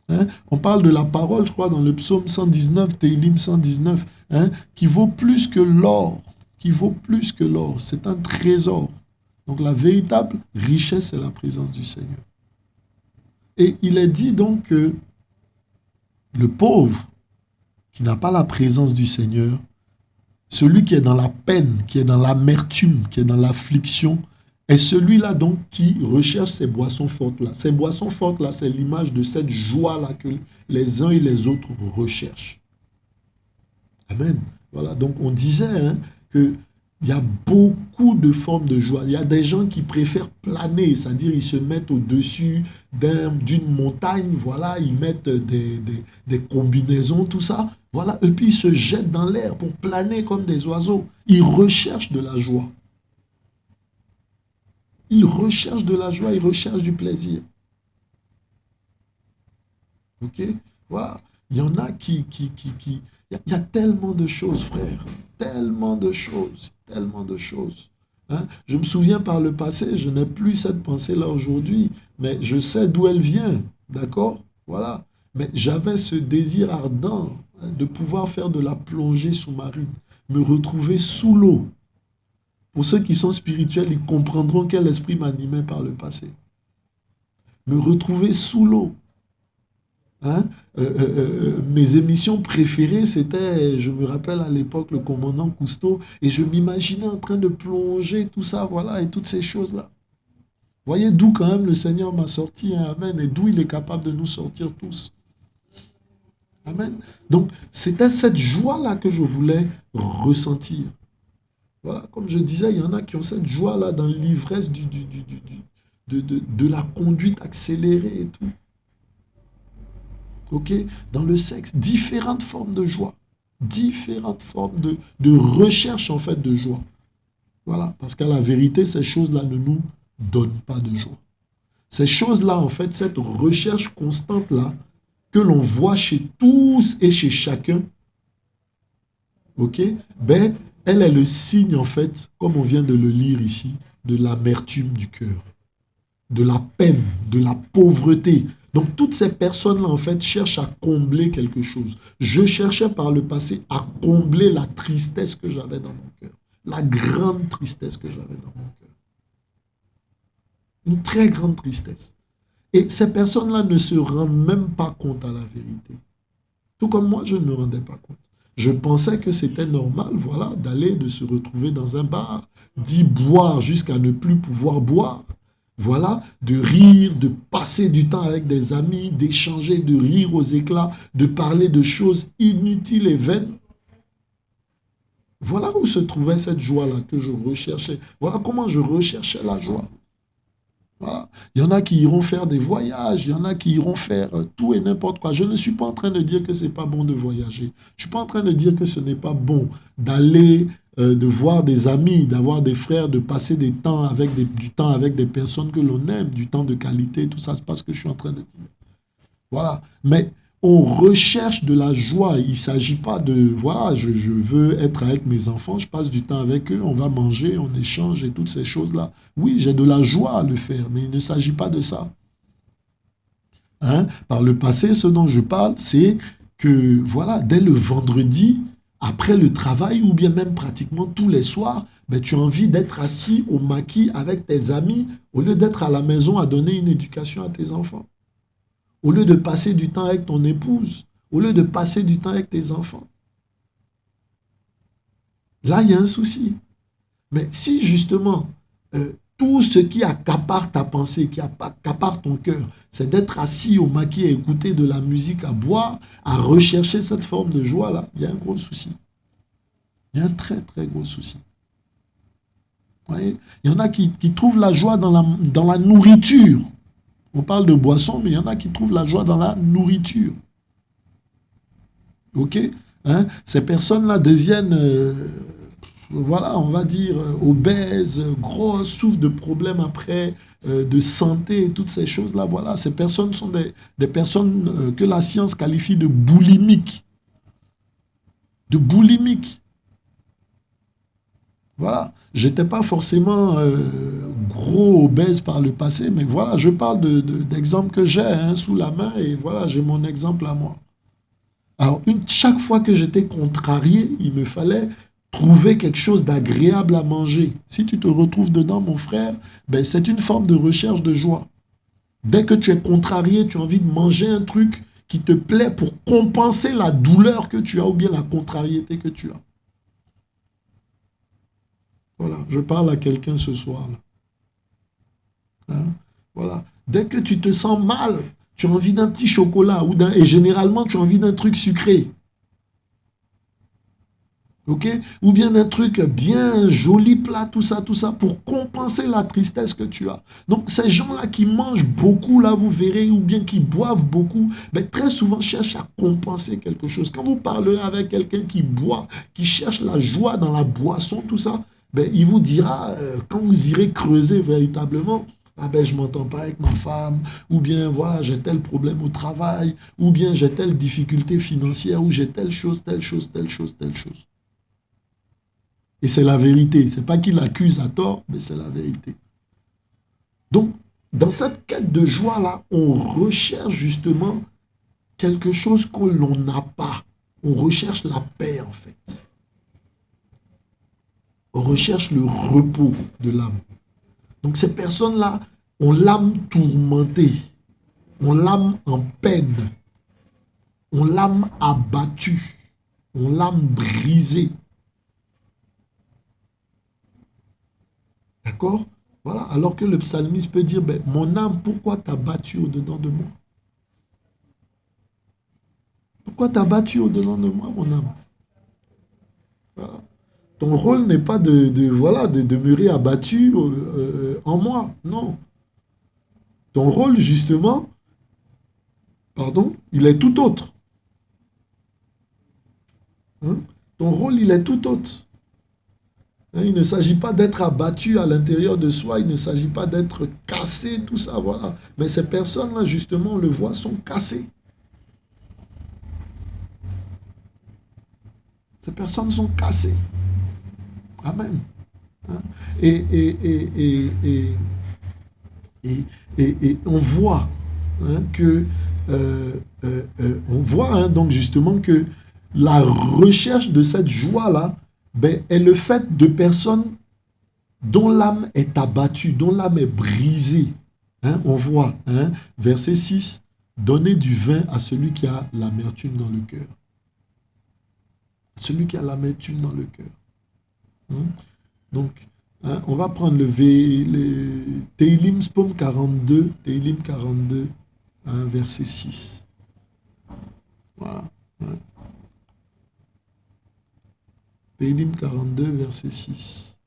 Hein? On parle de la parole, je crois, dans le psaume 119, Télim 119, hein, qui vaut plus que l'or. Qui vaut plus que l'or. C'est un trésor. Donc la véritable richesse, c'est la présence du Seigneur. Et il est dit donc que le pauvre qui n'a pas la présence du Seigneur, celui qui est dans la peine, qui est dans l'amertume, qui est dans l'affliction, est celui-là donc qui recherche ces boissons fortes-là. Ces boissons fortes-là, c'est l'image de cette joie-là que les uns et les autres recherchent. Amen. Voilà, donc on disait hein, qu'il y a beaucoup de formes de joie. Il y a des gens qui préfèrent planer, c'est-à-dire ils se mettent au-dessus d'une montagne, voilà, ils mettent des combinaisons, tout ça, voilà, et puis ils se jettent dans l'air pour planer comme des oiseaux. Ils recherchent de la joie. Ils recherchent de la joie, ils recherchent du plaisir. Ok? Voilà. Il y en a il y a tellement de choses, frère. Tellement de choses. Tellement de choses. Hein? Je me souviens par le passé, je n'ai plus cette pensée-là aujourd'hui, mais je sais d'où elle vient. D'accord? Voilà. Mais j'avais ce désir ardent hein, de pouvoir faire de la plongée sous-marine, me retrouver sous l'eau. Pour ceux qui sont spirituels, ils comprendront quel esprit m'animait par le passé. Me retrouver sous l'eau. Hein? Mes émissions préférées, c'était, je me rappelle à l'époque, le commandant Cousteau, et je m'imaginais en train de plonger, tout ça, voilà, et toutes ces choses-là. Voyez d'où quand même le Seigneur m'a sorti, hein, amen, et d'où il est capable de nous sortir tous. Amen. Donc, c'était cette joie-là que je voulais ressentir. Voilà, comme je disais, il y en a qui ont cette joie-là dans l'ivresse de la conduite accélérée et tout. Ok? Dans le sexe, différentes formes de joie. Différentes formes de recherche, en fait, de joie. Voilà, parce qu'à la vérité, ces choses-là ne nous donnent pas de joie. Ces choses-là, en fait, cette recherche constante-là, que l'on voit chez tous et chez chacun, ok? Ben, elle est le signe, en fait, comme on vient de le lire ici, de l'amertume du cœur, de la peine, de la pauvreté. Donc, toutes ces personnes-là, en fait, cherchent à combler quelque chose. Je cherchais par le passé à combler la tristesse que j'avais dans mon cœur, la grande tristesse que j'avais dans mon cœur. Une très grande tristesse. Et ces personnes-là ne se rendent même pas compte à la vérité. Tout comme moi, je ne me rendais pas compte. Je pensais que c'était normal, voilà, d'aller, de se retrouver dans un bar, d'y boire jusqu'à ne plus pouvoir boire, voilà, de rire, de passer du temps avec des amis, d'échanger, de rire aux éclats, de parler de choses inutiles et vaines. Voilà où se trouvait cette joie-là que je recherchais. Voilà comment je recherchais la joie. Voilà. Il y en a qui iront faire des voyages, il y en a qui iront faire tout et n'importe quoi. Je ne suis pas en train de dire que ce n'est pas bon de voyager. Je ne suis pas en train de dire que ce n'est pas bon d'aller, de voir des amis, d'avoir des frères, de passer du temps avec des personnes que l'on aime, du temps de qualité, tout ça, c'est pas ce que je suis en train de dire. Voilà. Mais on recherche de la joie. Il ne s'agit pas de, voilà, je veux être avec mes enfants, je passe du temps avec eux, on va manger, on échange et toutes ces choses-là. Oui, j'ai de la joie à le faire, mais il ne s'agit pas de ça. Hein? Par le passé, ce dont je parle, c'est que, voilà, dès le vendredi, après le travail, ou bien même pratiquement tous les soirs, ben, tu as envie d'être assis au maquis avec tes amis, au lieu d'être à la maison à donner une éducation à tes enfants. Au lieu de passer du temps avec ton épouse, au lieu de passer du temps avec tes enfants. Là, il y a un souci. Mais si justement, tout ce qui accapare ta pensée, qui accapare ton cœur, c'est d'être assis au maquis à écouter de la musique, à boire, à rechercher cette forme de joie-là, il y a un gros souci. Il y a un très, très gros souci. Vous voyez? Il y en a qui trouvent la joie dans la nourriture. On parle de boisson, mais il y en a qui trouvent la joie dans la nourriture. Ok? Hein? Ces personnes-là deviennent voilà, on va dire obèse, grosse, souffre de problèmes après, de santé, et toutes ces choses-là, voilà, ces personnes sont des personnes que la science qualifie de boulimiques. De boulimiques. Voilà, j'étais pas forcément gros obèse par le passé, mais voilà, je parle d'exemples que j'ai sous la main et voilà, j'ai mon exemple à moi. Alors, chaque fois que j'étais contrarié, il me fallait trouver quelque chose d'agréable à manger. Si tu te retrouves dedans, mon frère, ben, c'est une forme de recherche de joie. Dès que tu es contrarié, tu as envie de manger un truc qui te plaît pour compenser la douleur que tu as ou bien la contrariété que tu as. Voilà, je parle à quelqu'un ce soir-là. Hein? Voilà. Dès que tu te sens mal, tu as envie d'un petit chocolat et généralement tu as envie d'un truc sucré. Ok? Ou bien d'un truc bien joli, plat, tout ça, pour compenser la tristesse que tu as. Donc, ces gens-là qui mangent beaucoup, là, vous verrez, ou bien qui boivent beaucoup, ben, très souvent cherchent à compenser quelque chose. Quand vous parlerez avec quelqu'un qui boit, qui cherche la joie dans la boisson, tout ça, ben, il vous dira, quand vous irez creuser véritablement, ah ben, je ne m'entends pas avec ma femme, ou bien voilà, j'ai tel problème au travail, ou bien j'ai telle difficulté financière, ou j'ai telle chose, telle chose, telle chose, telle chose. Et c'est la vérité. Ce n'est pas qu'il accuse à tort, mais c'est la vérité. Donc, dans cette quête de joie-là, on recherche justement quelque chose que l'on n'a pas. On recherche la paix, en fait. On recherche le repos de l'âme. Donc, ces personnes-là ont l'âme tourmentée, ont l'âme en peine, ont l'âme abattue, ont l'âme brisée. D'accord? Voilà. Alors que le psalmiste peut dire, ben, mon âme, pourquoi t'as battu au-dedans de moi? Pourquoi t'as battu au-dedans de moi, mon âme? Voilà. Ton rôle n'est pas voilà, de demeurer abattu en moi. Non. Ton rôle, justement, pardon, il est tout autre. Hein? Ton rôle, il est tout autre. Il ne s'agit pas d'être abattu à l'intérieur de soi, il ne s'agit pas d'être cassé, tout ça, voilà. Mais ces personnes-là, justement, on le voit, sont cassées. Ces personnes sont cassées. Amen. Et on voit que on voit donc justement que la recherche de cette joie-là, ben, est le fait de personnes dont l'âme est abattue, dont l'âme est brisée. On voit, verset 6, donnez du vin à celui qui a l'amertume dans le cœur. Celui qui a l'amertume dans le cœur. Donc, on va prendre le Teilim Spom 42, Teilim 42, verset 6. Voilà. Teilim 42, verset 6.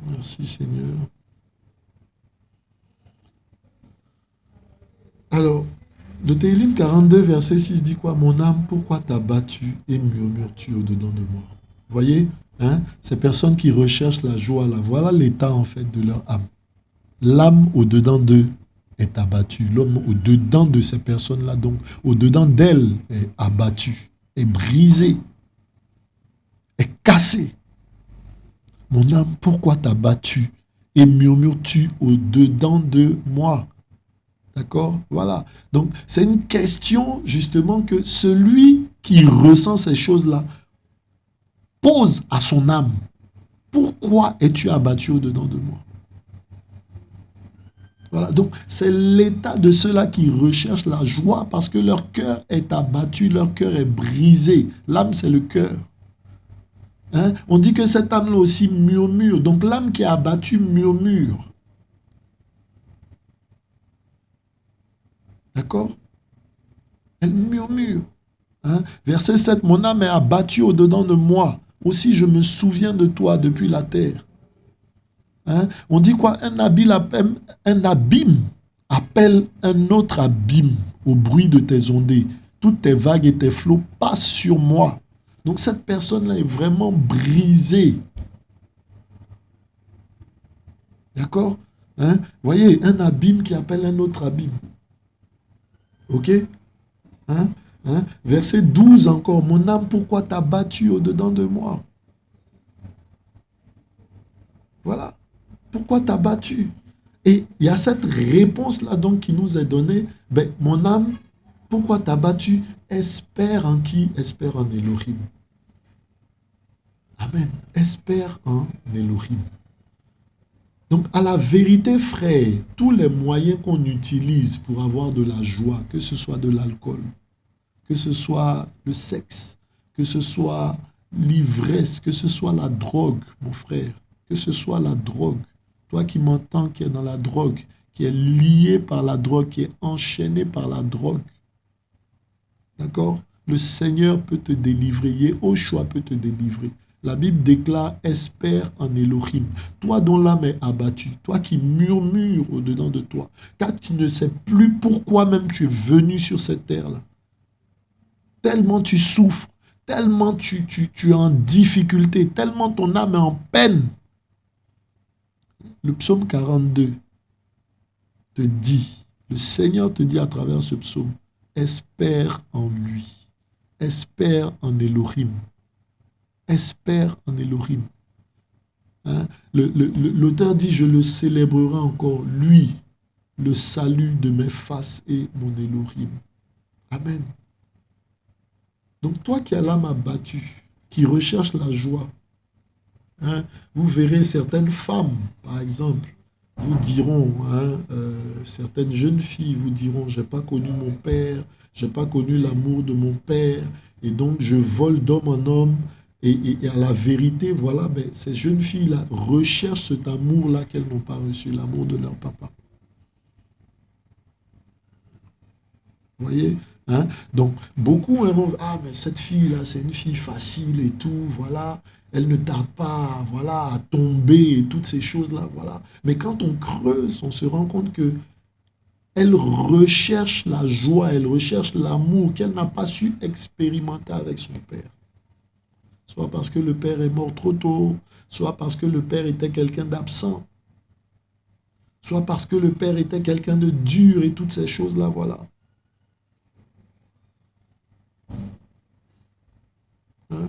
Merci Seigneur. Alors, le Teilim 42, verset 6 dit quoi? Mon âme, pourquoi t'as battu et murmures-tu au-dedans de moi? Vous voyez, ces personnes qui recherchent la joie, là, voilà l'état en fait de leur âme. L'âme au-dedans d'eux est abattue. L'homme au-dedans de ces personnes-là, donc au-dedans d'elles, est abattu, est brisé, est cassé. Mon âme, pourquoi t'as battu et murmures-tu au-dedans de moi? D'accord? Voilà. Donc, c'est une question, justement, que celui qui ressent ces choses-là pose à son âme. Pourquoi es-tu abattu au-dedans de moi? Voilà. Donc, c'est l'état de ceux-là qui recherchent la joie parce que leur cœur est abattu, leur cœur est brisé. L'âme, c'est le cœur. On dit que cette âme-là aussi murmure. Donc, l'âme qui est abattue murmure. D'accord? Elle murmure. Verset 7, mon âme est abattue au-dedans de moi. Aussi, je me souviens de toi depuis la terre. Hein? On dit quoi? Un abîme appelle un autre abîme au bruit de tes ondées. Toutes tes vagues et tes flots passent sur moi. Donc cette personne-là est vraiment brisée. D'accord? Hein? Voyez, un abîme qui appelle un autre abîme. Ok? Hein? Hein? Verset 12 encore. Mon âme, pourquoi t'as battu au-dedans de moi? Voilà. Pourquoi t'as battu? Et il y a cette réponse-là donc qui nous est donnée. Ben, mon âme, pourquoi t'as battu? Espère en qui? Espère en Elohim. Amen. Espère en Elohim. Donc, à la vérité, frère, tous les moyens qu'on utilise pour avoir de la joie, que ce soit de l'alcool, que ce soit le sexe, que ce soit l'ivresse, que ce soit la drogue, mon frère, que ce soit la drogue, toi qui m'entends, qui est dans la drogue, qui est lié par la drogue, qui est enchaîné par la drogue, d'accord? Le Seigneur peut te délivrer, Yehoshua peut te délivrer. La Bible déclare, espère en Elohim. Toi dont l'âme est abattue, toi qui murmures au-dedans de toi, car tu ne sais plus pourquoi même tu es venu sur cette terre-là. Tellement tu souffres, tellement tu es en difficulté, tellement ton âme est en peine. Le psaume 42 te dit, le Seigneur te dit à travers ce psaume, espère en lui, espère en Elohim. Espère en Elohim. Hein? L'auteur dit, je le célébrerai encore, lui, le salut de mes faces et mon Elohim. Amen. Donc toi qui as l'âme abattue, qui recherche la joie, hein, vous verrez certaines femmes, par exemple, vous diront, hein, certaines jeunes filles vous diront, j'ai pas connu mon père, j'ai pas connu l'amour de mon père, et donc je vole d'homme en homme. Et à la vérité, voilà, ben, ces jeunes filles-là recherchent cet amour-là qu'elles n'ont pas reçu, l'amour de leur papa. Vous voyez, hein? Donc, beaucoup vont, ah, mais cette fille-là, c'est une fille facile et tout, voilà, elle ne tarde pas, voilà, à tomber et toutes ces choses-là, voilà. Mais quand on creuse, on se rend compte que elle recherche la joie, elle recherche l'amour qu'elle n'a pas su expérimenter avec son père. Soit parce que le père est mort trop tôt, soit parce que le père était quelqu'un d'absent, soit parce que le père était quelqu'un de dur et toutes ces choses-là, voilà. Hein?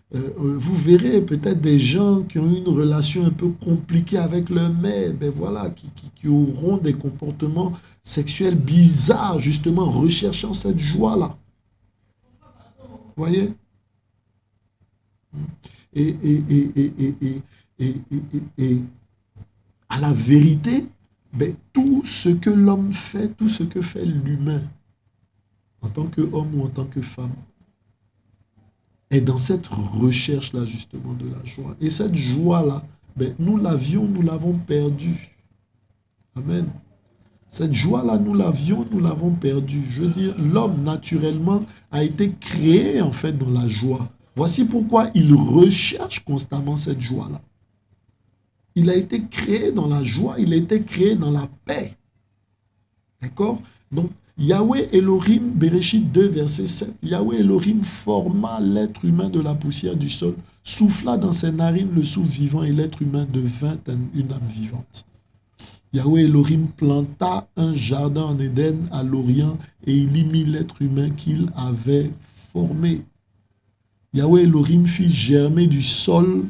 Vous verrez peut-être des gens qui ont une relation un peu compliquée avec leur mère, ben voilà, qui auront des comportements sexuels bizarres, justement, recherchant cette joie-là. Vous voyez? Et à la vérité, ben, tout ce que l'homme fait, tout ce que fait l'humain, en tant qu'homme ou en tant que femme, est dans cette recherche-là, justement, de la joie. Et cette joie-là, ben, nous l'avons perdue. Amen. Cette joie-là, nous l'avons perdue. Je veux dire, l'homme, naturellement, a été créé, en fait, dans la joie. Voici pourquoi il recherche constamment cette joie-là. Il a été créé dans la joie, il a été créé dans la paix. D'accord? Donc, Yahweh Elohim, Bereshit 2, verset 7, Yahweh Elohim forma l'être humain de la poussière du sol, souffla dans ses narines le souffle vivant et l'être humain devint une âme vivante. Yahweh Elohim planta un jardin en Éden à l'Orient et il y mit l'être humain qu'il avait formé. Yahweh Elohim fit germer du sol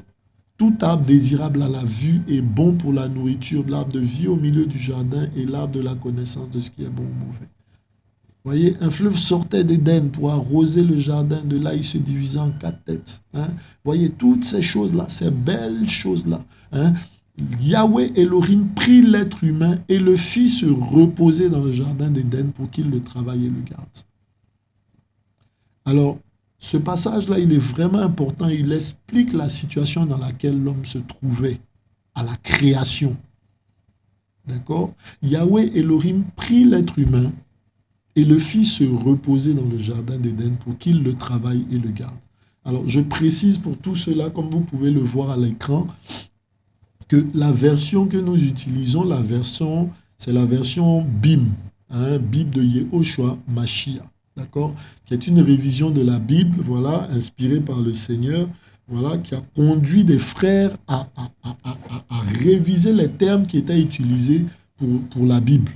tout arbre désirable à la vue et bon pour la nourriture, l'arbre de vie au milieu du jardin et l'arbre de la connaissance de ce qui est bon ou mauvais. Vous voyez, un fleuve sortait d'Éden pour arroser le jardin, de là il se divisait en 4 têtes. Hein? Vous voyez, toutes ces choses-là, ces belles choses-là. Hein? Yahweh Elohim prit l'être humain et le fit se reposer dans le jardin d'Éden pour qu'il le travaille et le garde. Alors, ce passage-là, il est vraiment important. Il explique la situation dans laquelle l'homme se trouvait à la création. D'accord? Yahweh Elohim prit l'être humain et le fit se reposer dans le jardin d'Éden pour qu'il le travaille et le garde. Alors, je précise pour tout cela, comme vous pouvez le voir à l'écran, que la version que nous utilisons, c'est la version BIM, hein, Bible de Yehoshua Mashiach, d'accord, qui est une révision de la Bible, voilà, inspirée par le Seigneur, voilà, qui a conduit des frères à réviser les termes qui étaient utilisés pour la Bible.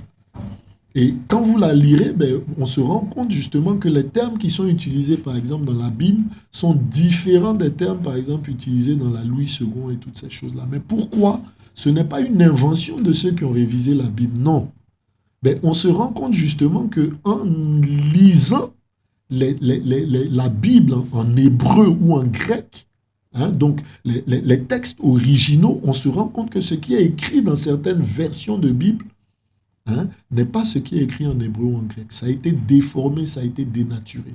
Et quand vous la lirez, ben, on se rend compte justement que les termes qui sont utilisés, par exemple, dans la Bible, sont différents des termes, par exemple, utilisés dans la Louis II et toutes ces choses-là. Mais pourquoi? Ce n'est pas une invention de ceux qui ont révisé la Bible, non. Ben, on se rend compte justement qu'en lisant la Bible en hébreu ou en grec, hein, donc les textes originaux, on se rend compte que ce qui est écrit dans certaines versions de Bible, hein, n'est pas ce qui est écrit en hébreu ou en grec. Ça a été déformé, ça a été dénaturé.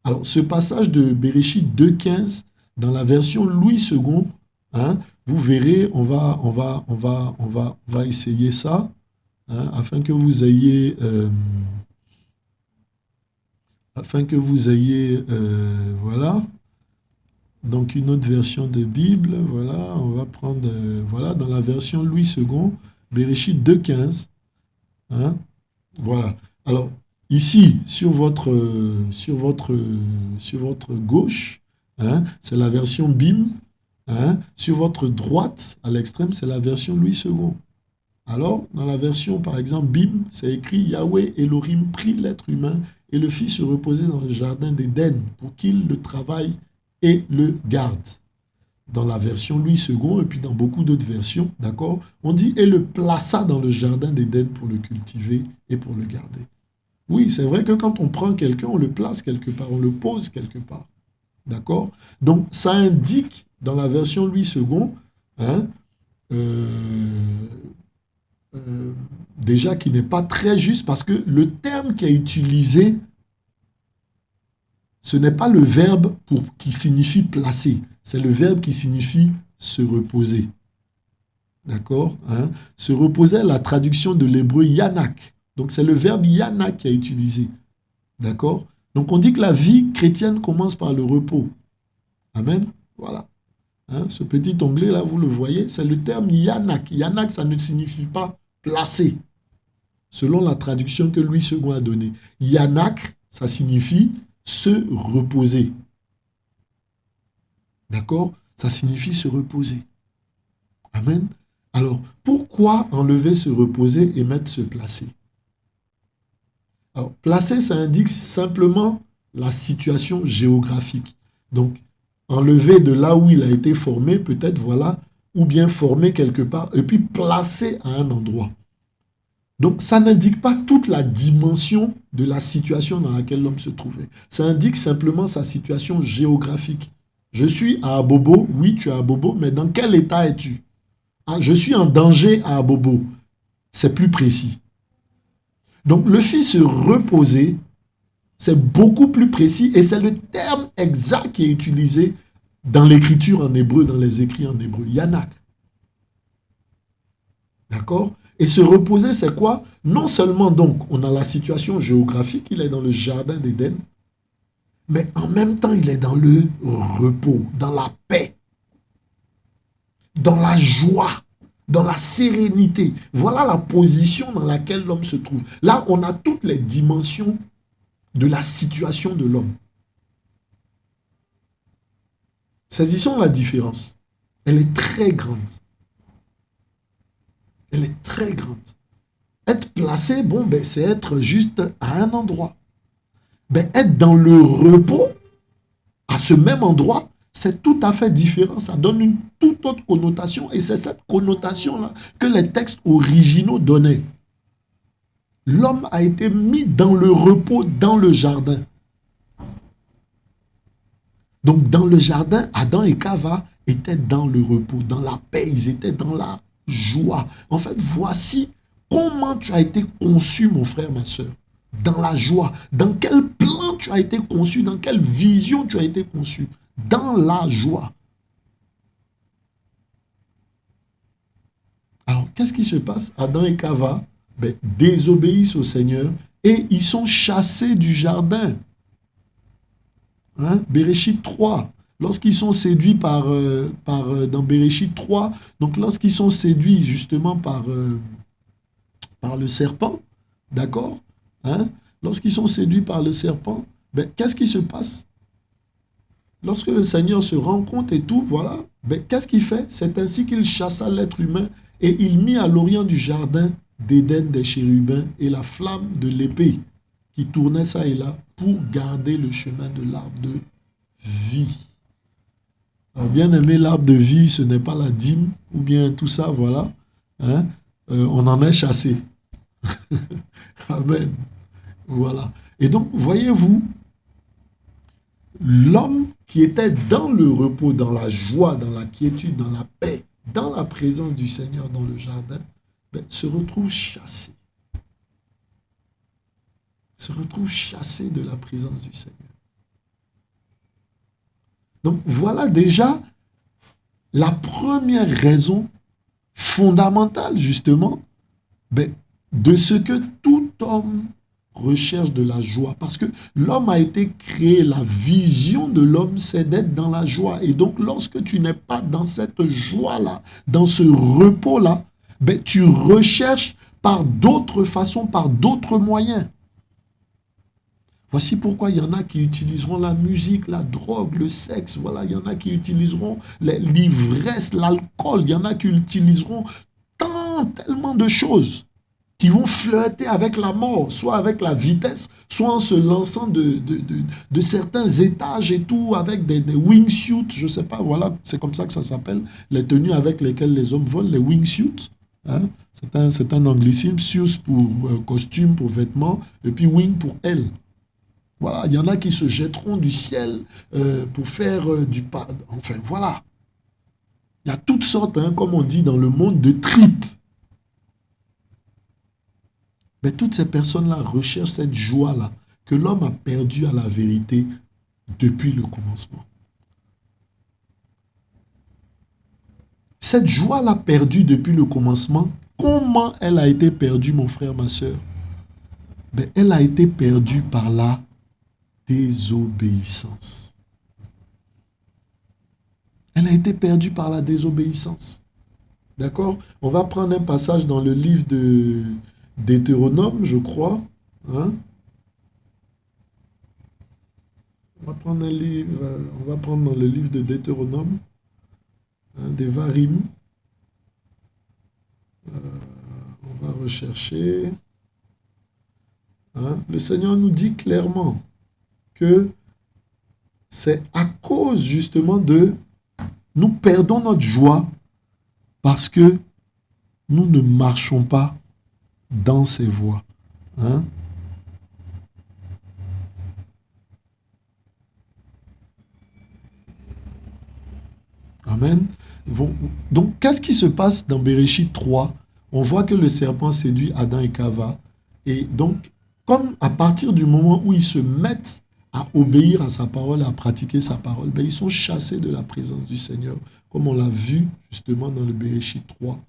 Alors, ce passage de Bereshit 2.15, dans la version Louis II, hein, vous verrez, on va essayer ça, hein, afin que vous ayez, voilà, donc une autre version de Bible, voilà, on va prendre, voilà, dans la version Louis II, Bereshit 2.15, hein? Voilà. Alors, ici, sur votre gauche, hein, c'est la version BIM. Hein? Sur votre droite, à l'extrême, c'est la version Louis II. Alors, dans la version, par exemple, BIM, c'est écrit « Yahweh Elohim prit l'être humain et le fit se reposer dans le jardin d'Éden pour qu'il le travaille et le garde. » Dans la version Louis II et puis dans beaucoup d'autres versions, d'accord, on dit « et le plaça dans le jardin d'Éden pour le cultiver et pour le garder ». Oui, c'est vrai que quand on prend quelqu'un, on le place quelque part, on le pose quelque part, d'accord. Donc, ça indique, dans la version Louis II, hein, déjà qu'il n'est pas très juste parce que le terme qui est utilisé, ce n'est pas le verbe qui signifie placer, c'est le verbe qui signifie se reposer. D'accord, hein? Se reposer, la traduction de l'hébreu yanak. Donc c'est le verbe yanak qui est utilisé. D'accord. Donc on dit que la vie chrétienne commence par le repos. Amen. Voilà. Hein? Ce petit onglet là, vous le voyez, c'est le terme yanak. Yanak, ça ne signifie pas placer, selon la traduction que Louis II a donnée. Yanak, ça signifie se reposer. D'accord? Ça signifie se reposer. Amen. Alors, pourquoi enlever se reposer et mettre se placer? Alors, placer, ça indique simplement la situation géographique. Donc, enlever de là où il a été formé, peut-être, voilà, ou bien formé quelque part, et puis placer à un endroit. Donc, ça n'indique pas toute la dimension de la situation dans laquelle l'homme se trouvait. Ça indique simplement sa situation géographique. Je suis à Abobo, oui, tu es à Abobo, mais dans quel état es-tu? Ah, je suis en danger à Abobo. C'est plus précis. Donc, le fait se reposer, c'est beaucoup plus précis et c'est le terme exact qui est utilisé dans l'écriture en hébreu, dans les écrits en hébreu. Yanak. D'accord? Et se reposer, c'est quoi? Non seulement donc, on a la situation géographique, il est dans le jardin d'Éden, mais en même temps, il est dans le repos, dans la paix, dans la joie, dans la sérénité. Voilà la position dans laquelle l'homme se trouve. Là, on a toutes les dimensions de la situation de l'homme. Saisissons la différence. Elle est très grande. Elle est très grande. Être placé, bon, ben, c'est être juste à un endroit. Ben, être dans le repos, à ce même endroit, c'est tout à fait différent. Ça donne une toute autre connotation. Et c'est cette connotation-là que les textes originaux donnaient. L'homme a été mis dans le repos, dans le jardin. Donc, dans le jardin, Adam et Chava étaient dans le repos, dans la paix. Ils étaient dans la joie. En fait, voici comment tu as été conçu, mon frère, ma soeur. Dans la joie. Dans quel plan tu as été conçu, dans quelle vision tu as été conçu. Dans la joie. Alors, qu'est-ce qui se passe? Adam et Chava désobéissent au Seigneur et ils sont chassés du jardin. Hein? Bereshit 3. lorsqu'ils sont séduits dans Béréchit 3, donc lorsqu'ils sont séduits justement par le serpent, d'accord, hein, lorsqu'ils sont séduits par le serpent, ben, qu'est-ce qui se passe? Lorsque le Seigneur se rend compte et tout, voilà, ben, qu'est-ce qu'il fait? C'est ainsi qu'il chassa l'être humain et il mit à l'orient du jardin d'Éden des chérubins et la flamme de l'épée qui tournait ça et là pour garder le chemin de l'arbre de vie. Alors, bien aimé, l'arbre de vie, ce n'est pas la dîme ou bien tout ça, voilà. Hein? On en est chassé. Amen. Voilà. Et donc, voyez-vous, l'homme qui était dans le repos, dans la joie, dans la quiétude, dans la paix, dans la présence du Seigneur dans le jardin, ben, se retrouve chassé. Se retrouve chassé de la présence du Seigneur. Donc voilà déjà la première raison fondamentale justement ben, de ce que tout homme recherche de la joie. Parce que l'homme a été créé, la vision de l'homme, c'est d'être dans la joie. Et donc, lorsque tu n'es pas dans cette joie-là, dans ce repos-là, ben, tu recherches par d'autres façons, par d'autres moyens. Voici pourquoi il y en a qui utiliseront la musique, la drogue, le sexe. Voilà, il y en a qui utiliseront l'ivresse, l'alcool. Il y en a qui utiliseront tellement de choses qui vont flirter avec la mort, soit avec la vitesse, soit en se lançant de certains étages et tout, avec des wingsuits, je ne sais pas, voilà, c'est comme ça que ça s'appelle, les tenues avec lesquelles les hommes volent, les wingsuits. Hein? C'est un anglicisme, suits pour costume, pour vêtements, et puis wing pour aile. Voilà, il y en a qui se jetteront du ciel pour faire du pas. Enfin, voilà. Il y a toutes sortes, hein, comme on dit dans le monde, de tripes. Mais toutes ces personnes-là recherchent cette joie-là que l'homme a perdue à la vérité depuis le commencement. Cette joie-là perdue depuis le commencement, comment elle a été perdue, mon frère, ma soeur? Ben, elle a été perdue par la désobéissance. Elle a été perdue par la désobéissance. D'accord? On va prendre un passage dans le livre de Deutéronome, je crois. Hein? On va prendre dans le livre de Deutéronome, hein, Devarim. On va rechercher. Hein? Le Seigneur nous dit clairement que c'est à cause justement de... Nous perdons notre joie parce que nous ne marchons pas dans ses voies. Hein? Amen. Donc, qu'est-ce qui se passe dans Béréchit 3? On voit que le serpent séduit Adam et Chava. Et donc, comme à partir du moment où ils se mettent à obéir à sa parole, à pratiquer sa parole, ben ils sont chassés de la présence du Seigneur, comme on l'a vu justement dans le Béréchit 3.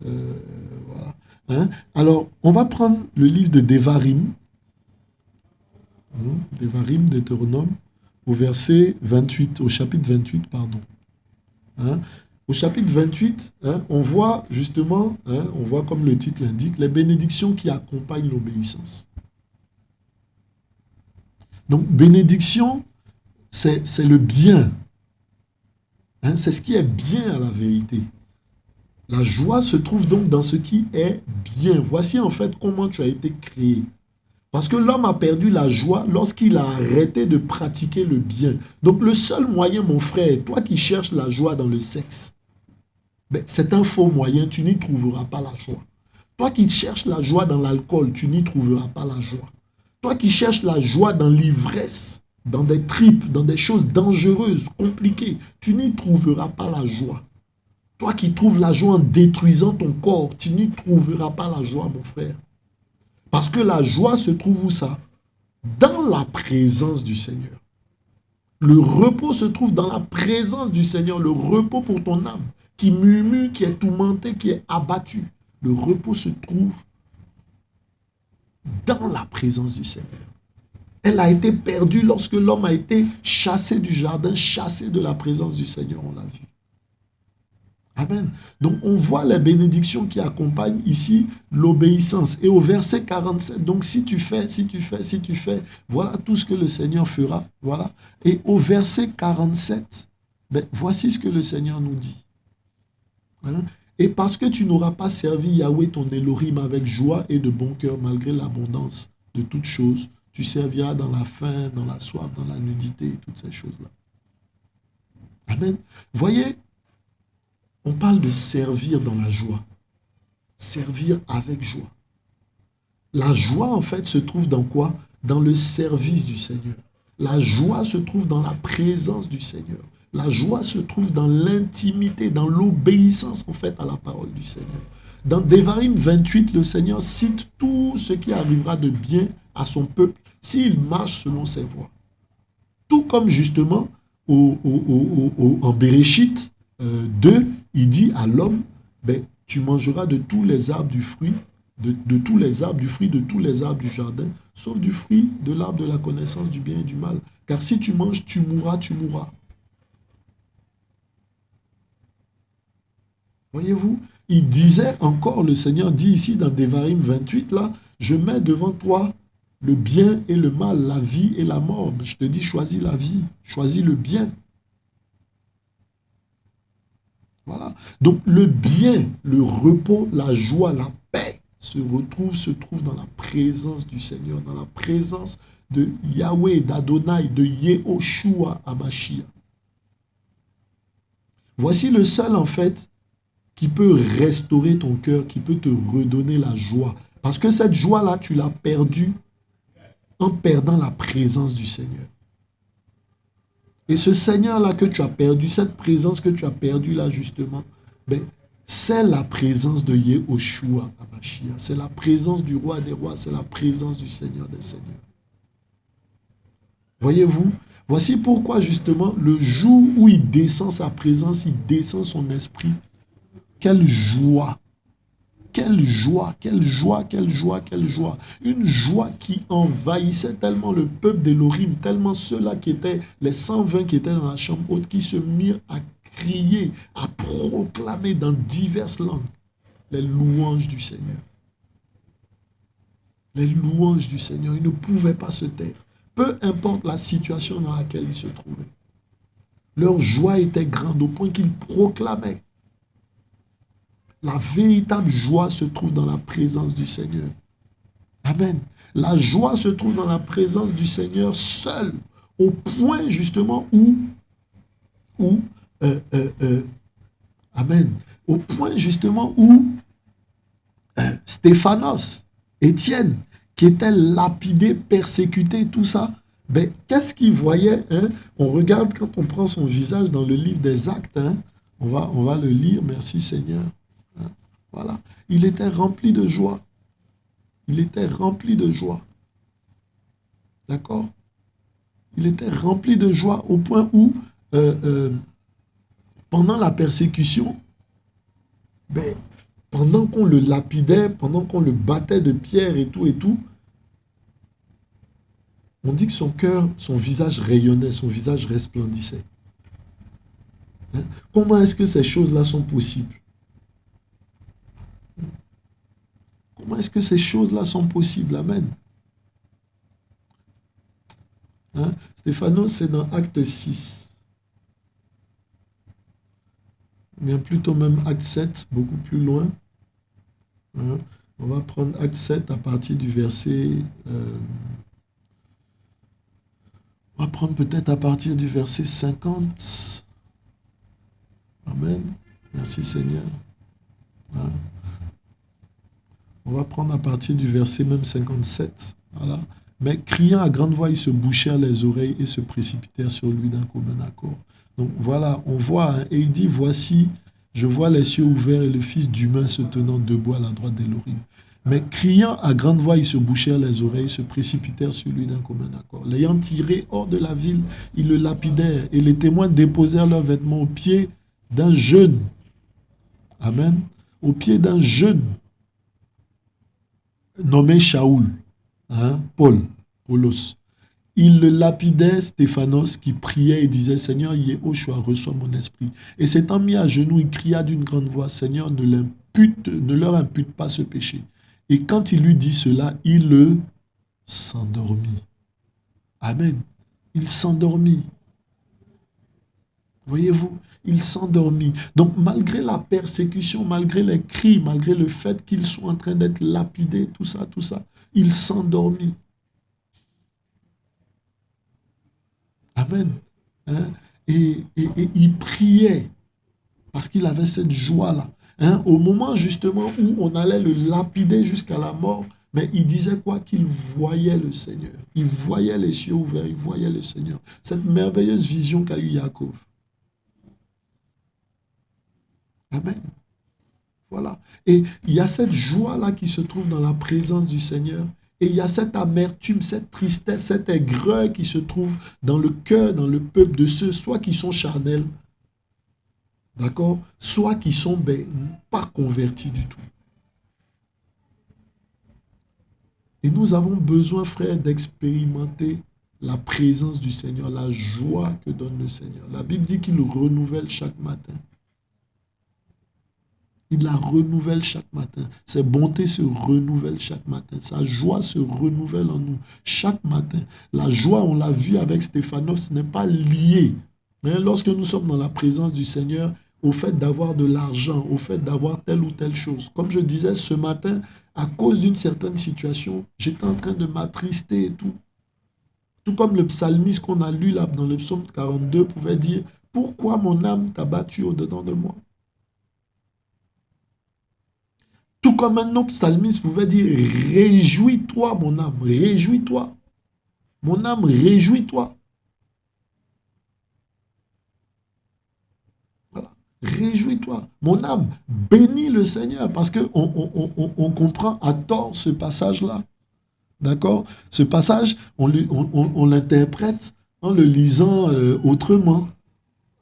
Voilà. Hein? Alors, on va prendre le livre de Devarim, Devarim, Deutéronome, au verset 28, au chapitre 28, pardon. Hein? Au chapitre 28, hein, on voit justement, hein, on voit comme le titre l'indique, les bénédictions qui accompagnent l'obéissance. Donc, bénédiction, c'est le bien. Hein, c'est ce qui est bien à la vérité. La joie se trouve donc dans ce qui est bien. Voici en fait comment tu as été créé. Parce que l'homme a perdu la joie lorsqu'il a arrêté de pratiquer le bien. Donc le seul moyen, mon frère, toi qui cherches la joie dans le sexe, ben, c'est un faux moyen, tu n'y trouveras pas la joie. Toi qui cherches la joie dans l'alcool, tu n'y trouveras pas la joie. Toi qui cherches la joie dans l'ivresse, dans des tripes, dans des choses dangereuses, compliquées, tu n'y trouveras pas la joie. Toi qui trouves la joie en détruisant ton corps, tu n'y trouveras pas la joie, mon frère. Parce que la joie se trouve où ça? Dans la présence du Seigneur. Le repos se trouve dans la présence du Seigneur, le repos pour ton âme, qui murmure, qui est tourmentée, qui est abattue. Le repos se trouve dans la présence du Seigneur. Elle a été perdue lorsque l'homme a été chassé du jardin, chassé de la présence du Seigneur, on l'a vu. Amen. Donc on voit les bénédictions qui accompagnent ici l'obéissance. Et au verset 47, donc si tu fais, voilà tout ce que le Seigneur fera. Voilà. Et au verset 47, voici ce que le Seigneur nous dit. Hein? Et parce que tu n'auras pas servi Yahweh ton Elohim avec joie et de bon cœur malgré l'abondance de toutes choses, tu serviras dans la faim, dans la soif, dans la nudité et toutes ces choses-là. Amen. Voyez, on parle de servir dans la joie. Servir avec joie. La joie, en fait, se trouve dans quoi? Dans le service du Seigneur. La joie se trouve dans la présence du Seigneur. La joie se trouve dans l'intimité, dans l'obéissance, en fait, à la parole du Seigneur. Dans Devarim 28, le Seigneur cite tout ce qui arrivera de bien à son peuple s'il marche selon ses voies. Tout comme, justement, en Béréchit 2, il dit à l'homme, tu mangeras de tous les arbres du fruit, de tous les arbres du fruit, de tous les arbres du jardin, sauf du fruit de l'arbre de la connaissance du bien et du mal. Car si tu manges, tu mourras, tu mourras. Voyez-vous, il disait encore, le Seigneur dit ici dans Devarim 28, là, je mets devant toi le bien et le mal, la vie et la mort. Mais je te dis, choisis la vie, choisis le bien. Voilà. Donc le bien, le repos, la joie, la paix se trouve dans la présence du Seigneur, dans la présence de Yahweh, d'Adonai, de Yehoshua Hamashiach. Voici le seul en fait qui peut restaurer ton cœur, qui peut te redonner la joie. Parce que cette joie-là, tu l'as perdue en perdant la présence du Seigneur. Et ce Seigneur-là que tu as perdu, cette présence que tu as perdue là justement, c'est la présence de Yehoshua Hamashiach. C'est la présence du roi des rois, c'est la présence du Seigneur des seigneurs. Voyez-vous, voici pourquoi justement le jour où il descend sa présence, il descend son esprit. Quelle joie! Quelle joie, quelle joie, quelle joie, quelle joie. Une joie qui envahissait tellement le peuple d'Élohim, tellement ceux-là qui étaient, les 120 qui étaient dans la chambre haute, qui se mirent à crier, à proclamer dans diverses langues les louanges du Seigneur. Les louanges du Seigneur, ils ne pouvaient pas se taire. Peu importe la situation dans laquelle ils se trouvaient. Leur joie était grande au point qu'ils proclamaient. La véritable joie se trouve dans la présence du Seigneur. Amen. La joie se trouve dans la présence du Seigneur seul, au point justement Amen. Au point justement où Stéphanos, Étienne, qui était lapidé, persécuté, tout ça, qu'est-ce qu'il voyait, hein? On regarde quand on prend son visage dans le livre des Actes, hein? On va le lire, merci Seigneur. Voilà. Il était rempli de joie. Il était rempli de joie. D'accord? Il était rempli de joie au point où, pendant la persécution, pendant qu'on le lapidait, pendant qu'on le battait de pierre et tout, on dit que son cœur, son visage rayonnait, son visage resplendissait. Hein? Comment est-ce que ces choses-là sont possibles? Comment est-ce que ces choses-là sont possibles? Amen. Hein? Stéphanos, c'est dans Acte 6. Bien plutôt même Acte 7, beaucoup plus loin. Hein? On va prendre Acte 7 à partir du verset... on va prendre peut-être à partir du verset 50. Amen. Merci Seigneur. Hein? On va prendre à partir du verset même 57. Voilà. Mais criant à grande voix, ils se bouchèrent les oreilles et se précipitèrent sur lui d'un commun accord. Donc voilà, on voit, hein, et il dit, voici, je vois les cieux ouverts et le Fils d'humain se tenant debout à la droite d'Élohim. Mais criant à grande voix, ils se bouchèrent les oreilles, se précipitèrent sur lui d'un commun accord. L'ayant tiré hors de la ville, ils le lapidèrent et les témoins déposèrent leurs vêtements au pied d'un jeune. Amen. Au pied d'un jeune nommé Shaoul, hein, Paulos. il le lapidait, Stéphanos, qui priait et disait, Seigneur, Yehoshua, reçois mon esprit. Et s'étant mis à genoux, il cria d'une grande voix, Seigneur, ne leur impute pas ce péché. Et quand il lui dit cela, il s'endormit. Amen. Il s'endormit. Voyez-vous, il s'endormit. Donc, malgré la persécution, malgré les cris, malgré le fait qu'ils soient en train d'être lapidés, tout ça, il s'endormit. Amen. Hein? Et il priait parce qu'il avait cette joie-là. Hein? Au moment justement où on allait le lapider jusqu'à la mort, mais il disait quoi? Qu'il voyait le Seigneur. Il voyait les cieux ouverts, il voyait le Seigneur. Cette merveilleuse vision qu'a eu Jacob. Amen. Voilà. Et il y a cette joie-là qui se trouve dans la présence du Seigneur. Et il y a cette amertume, cette tristesse, cette aigreur qui se trouve dans le cœur, dans le peuple de ceux, soit qui sont charnels, d'accord, soit qui sont pas convertis du tout. Et nous avons besoin, frères, d'expérimenter la présence du Seigneur, la joie que donne le Seigneur. La Bible dit qu'il renouvelle chaque matin. Il la renouvelle chaque matin. Ses bontés se renouvellent chaque matin. Sa joie se renouvelle en nous chaque matin. La joie, on l'a vu avec Stéphanos, n'est pas liée. Mais lorsque nous sommes dans la présence du Seigneur, au fait d'avoir de l'argent, au fait d'avoir telle ou telle chose. Comme je disais ce matin, à cause d'une certaine situation, j'étais en train de m'attrister et tout. Tout comme le psalmiste qu'on a lu là dans le psaume 42 pouvait dire « Pourquoi mon âme t'a battu au-dedans de moi ?» Tout comme un autre psalmiste pouvait dire « Réjouis-toi, mon âme, réjouis-toi. Mon âme, réjouis-toi. » Voilà. Réjouis-toi. Mon âme, bénis le Seigneur. Parce qu'on comprend à tort ce passage-là. D'accord? Ce passage, on l'interprète en le lisant autrement.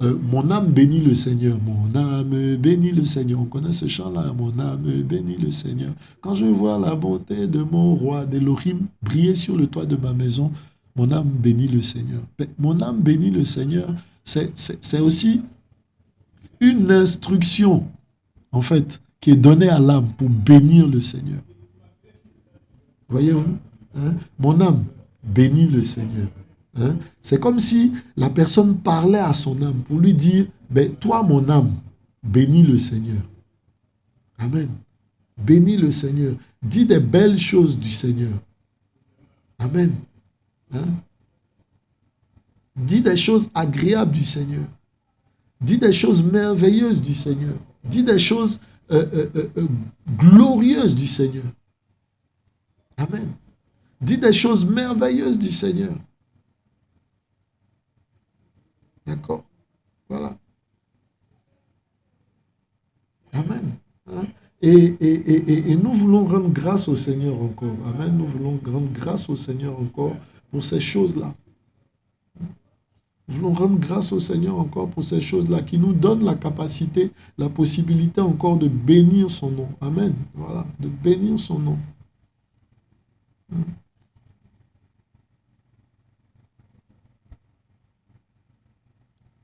Mon âme bénit le Seigneur, mon âme bénit le Seigneur. On connaît ce chant-là, mon âme bénit le Seigneur. Quand je vois la bonté de mon roi d'Élohim briller sur le toit de ma maison, mon âme bénit le Seigneur. Mais mon âme bénit le Seigneur, c'est aussi une instruction, en fait, qui est donnée à l'âme pour bénir le Seigneur. Voyez-vous? Hein? Mon âme bénit le Seigneur. Hein? C'est comme si la personne parlait à son âme pour lui dire, toi mon âme, bénis le Seigneur. Amen. Bénis le Seigneur. Dis des belles choses du Seigneur. Amen. Hein? Dis des choses agréables du Seigneur. Dis des choses merveilleuses du Seigneur. Dis des choses glorieuses du Seigneur. Amen. Dis des choses merveilleuses du Seigneur. D'accord? Voilà. Amen. Hein? Et nous voulons rendre grâce au Seigneur encore. Amen. Nous voulons rendre grâce au Seigneur encore pour ces choses-là. Nous voulons rendre grâce au Seigneur encore pour ces choses-là qui nous donnent la capacité, la possibilité encore de bénir son nom. Amen. Voilà. De bénir son nom.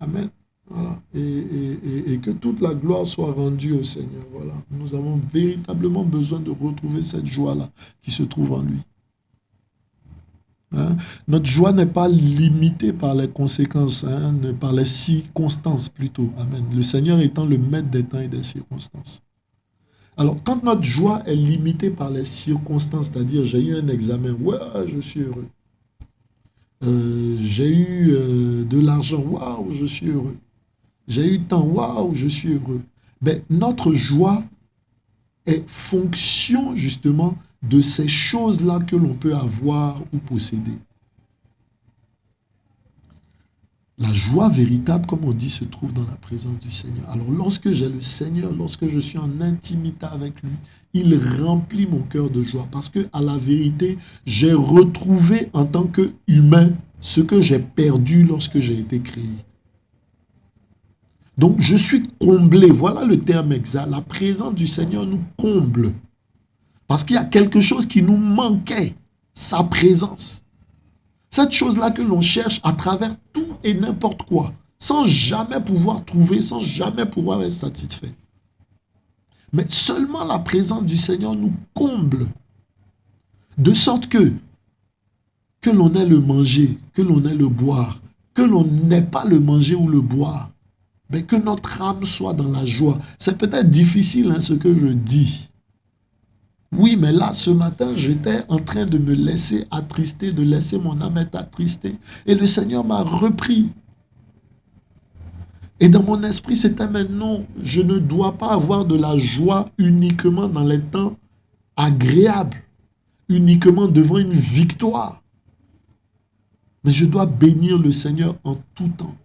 Amen. Voilà. Et que toute la gloire soit rendue au Seigneur. Voilà. Nous avons véritablement besoin de retrouver cette joie-là qui se trouve en lui. Hein? Notre joie n'est pas limitée par les conséquences, hein, par les circonstances plutôt. Amen. Le Seigneur étant le maître des temps et des circonstances. Alors, quand notre joie est limitée par les circonstances, c'est-à-dire j'ai eu un examen, ouais, je suis heureux. J'ai eu de l'argent, waouh, je suis heureux. J'ai eu tant, waouh, je suis heureux. Notre joie est fonction justement de ces choses-là que l'on peut avoir ou posséder. La joie véritable, comme on dit, se trouve dans la présence du Seigneur. Alors lorsque j'ai le Seigneur, lorsque je suis en intimité avec lui, il remplit mon cœur de joie. Parce que à la vérité, j'ai retrouvé en tant qu'humain ce que j'ai perdu lorsque j'ai été créé. Donc je suis comblé, voilà le terme exact. La présence du Seigneur nous comble. Parce qu'il y a quelque chose qui nous manquait, sa présence. Cette chose-là que l'on cherche à travers tout et n'importe quoi, sans jamais pouvoir trouver, sans jamais pouvoir être satisfait. Mais seulement la présence du Seigneur nous comble, de sorte que l'on ait le manger, que l'on ait le boire, que l'on n'ait pas le manger ou le boire, mais que notre âme soit dans la joie. C'est peut-être difficile ce que je dis. Oui, mais là, ce matin, j'étais en train de me laisser attrister, de laisser mon âme être attristée. Et le Seigneur m'a repris. Et dans mon esprit, c'était maintenant, je ne dois pas avoir de la joie uniquement dans les temps agréables, uniquement devant une victoire. Mais je dois bénir le Seigneur en tout temps.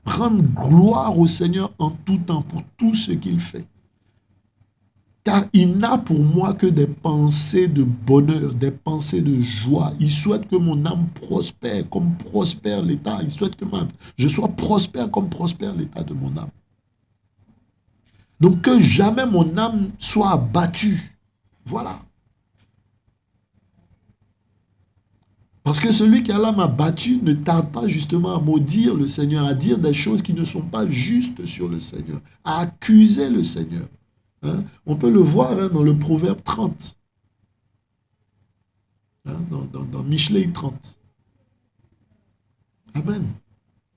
Rendre gloire au Seigneur en tout temps pour tout ce qu'il fait. Car il n'a pour moi que des pensées de bonheur, des pensées de joie. Il souhaite que mon âme prospère comme prospère l'état. Il souhaite que je sois prospère comme prospère l'état de mon âme. Donc que jamais mon âme soit abattue. Voilà. Parce que celui qui a l'âme abattue ne tarde pas justement à maudire le Seigneur, à dire des choses qui ne sont pas justes sur le Seigneur, à accuser le Seigneur. Hein? On peut le voir dans le proverbe 30. Hein? Dans Michelet 30. Amen.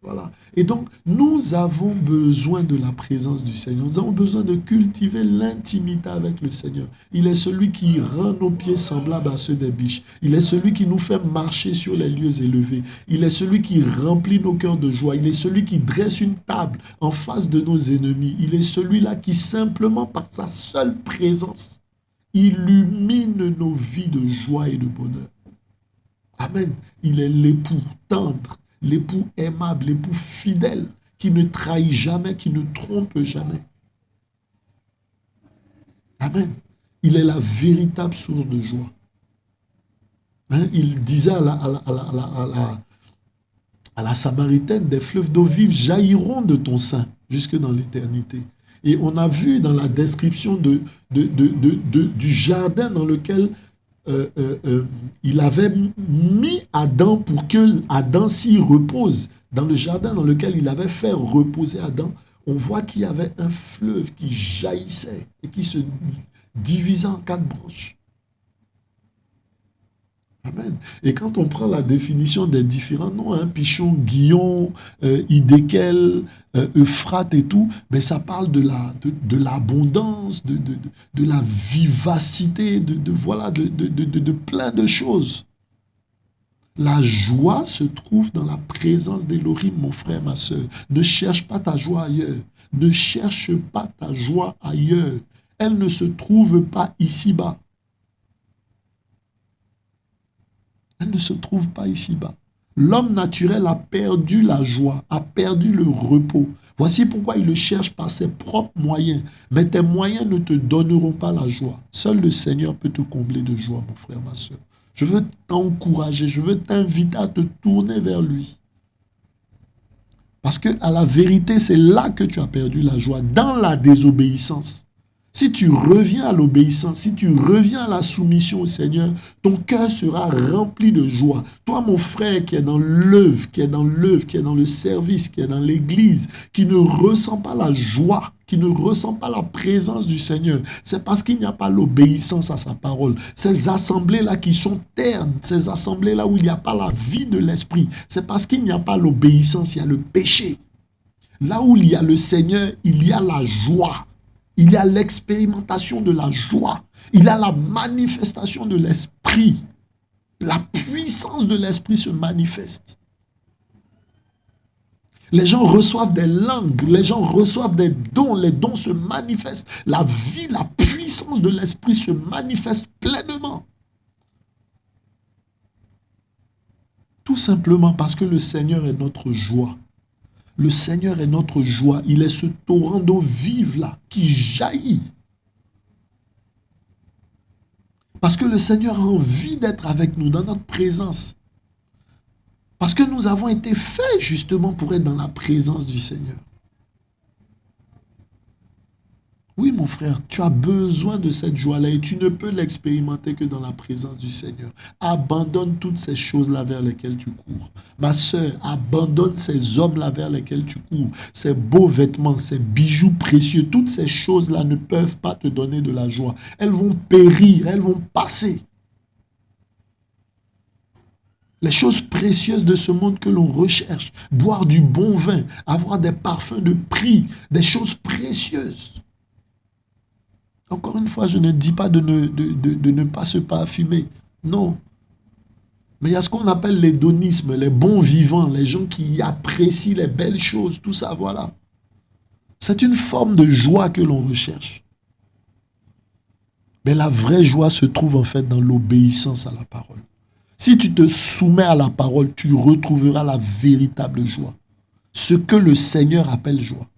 Voilà. Et donc, nous avons besoin de la présence du Seigneur. Nous avons besoin de cultiver l'intimité avec le Seigneur. Il est celui qui rend nos pieds semblables à ceux des biches. Il est celui qui nous fait marcher sur les lieux élevés. Il est celui qui remplit nos cœurs de joie. Il est celui qui dresse une table en face de nos ennemis. Il est celui-là qui, simplement par sa seule présence, illumine nos vies de joie et de bonheur. Amen. Il est l'époux tendre, l'époux aimable, l'époux fidèle, qui ne trahit jamais, qui ne trompe jamais. Amen. Il est la véritable source de joie. Hein? Il disait à la Samaritaine, des fleuves d'eau vive jailliront de ton sein jusque dans l'éternité. Et on a vu dans la description du jardin dans lequel il avait mis Adam pour que Adam s'y repose. Dans le jardin dans lequel il avait fait reposer Adam, on voit qu'il y avait un fleuve qui jaillissait et qui se divisait en 4 branches. Amen. Et quand on prend la définition des différents noms, Pichon, Guillon, Hidékel, Euphrate et tout, ben ça parle de l'abondance, de la vivacité, de plein de choses. La joie se trouve dans la présence d'Élohim, mon frère, ma soeur. Ne cherche pas ta joie ailleurs. Ne cherche pas ta joie ailleurs. Elle ne se trouve pas ici-bas. Elle ne se trouve pas ici-bas. L'homme naturel a perdu la joie, a perdu le repos. Voici pourquoi il le cherche par ses propres moyens. Mais tes moyens ne te donneront pas la joie. Seul le Seigneur peut te combler de joie, mon frère, ma soeur. Je veux t'encourager, je veux t'inviter à te tourner vers lui. Parce que à la vérité, c'est là que tu as perdu la joie, dans la désobéissance. Si tu reviens à l'obéissance, si tu reviens à la soumission au Seigneur, ton cœur sera rempli de joie. Toi, mon frère, qui est dans l'œuvre, qui est dans le service, qui est dans l'église, qui ne ressent pas la joie, qui ne ressent pas la présence du Seigneur, c'est parce qu'il n'y a pas l'obéissance à sa parole. Ces assemblées-là qui sont ternes, ces assemblées-là où il n'y a pas la vie de l'esprit, c'est parce qu'il n'y a pas l'obéissance, il y a le péché. Là où il y a le Seigneur, il y a la joie. Il y a l'expérimentation de la joie. Il y a la manifestation de l'esprit. La puissance de l'esprit se manifeste. Les gens reçoivent des langues, les gens reçoivent des dons, les dons se manifestent. La vie, la puissance de l'esprit se manifeste pleinement. Tout simplement parce que le Seigneur est notre joie. Le Seigneur est notre joie. Il est ce torrent d'eau vive là qui jaillit. Parce que le Seigneur a envie d'être avec nous dans notre présence. Parce que nous avons été faits justement pour être dans la présence du Seigneur. Oui, mon frère, tu as besoin de cette joie-là et tu ne peux l'expérimenter que dans la présence du Seigneur. Abandonne toutes ces choses-là vers lesquelles tu cours. Ma sœur, abandonne ces hommes-là vers lesquels tu cours. Ces beaux vêtements, ces bijoux précieux, toutes ces choses-là ne peuvent pas te donner de la joie. Elles vont périr, elles vont passer. Les choses précieuses de ce monde que l'on recherche, boire du bon vin, avoir des parfums de prix, des choses précieuses. Encore une fois, je ne dis pas de ne pas se parfumer. Non. Mais il y a ce qu'on appelle l'hédonisme, les bons vivants, les gens qui apprécient les belles choses, tout ça, voilà. C'est une forme de joie que l'on recherche. Mais la vraie joie se trouve en fait dans l'obéissance à la parole. Si tu te soumets à la parole, tu retrouveras la véritable joie. Ce que le Seigneur appelle joie.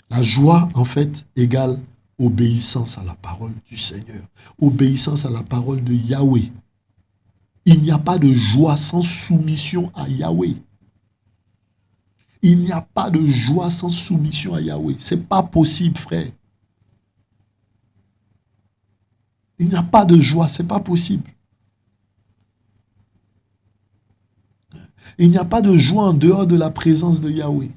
La joie, en fait, égale obéissance à la parole du Seigneur. Obéissance à la parole de Yahweh. Il n'y a pas de joie sans soumission à Yahweh. Il n'y a pas de joie sans soumission à Yahweh. Ce n'est pas possible, frère. Il n'y a pas de joie, ce n'est pas possible. Il n'y a pas de joie en dehors de la présence de Yahweh.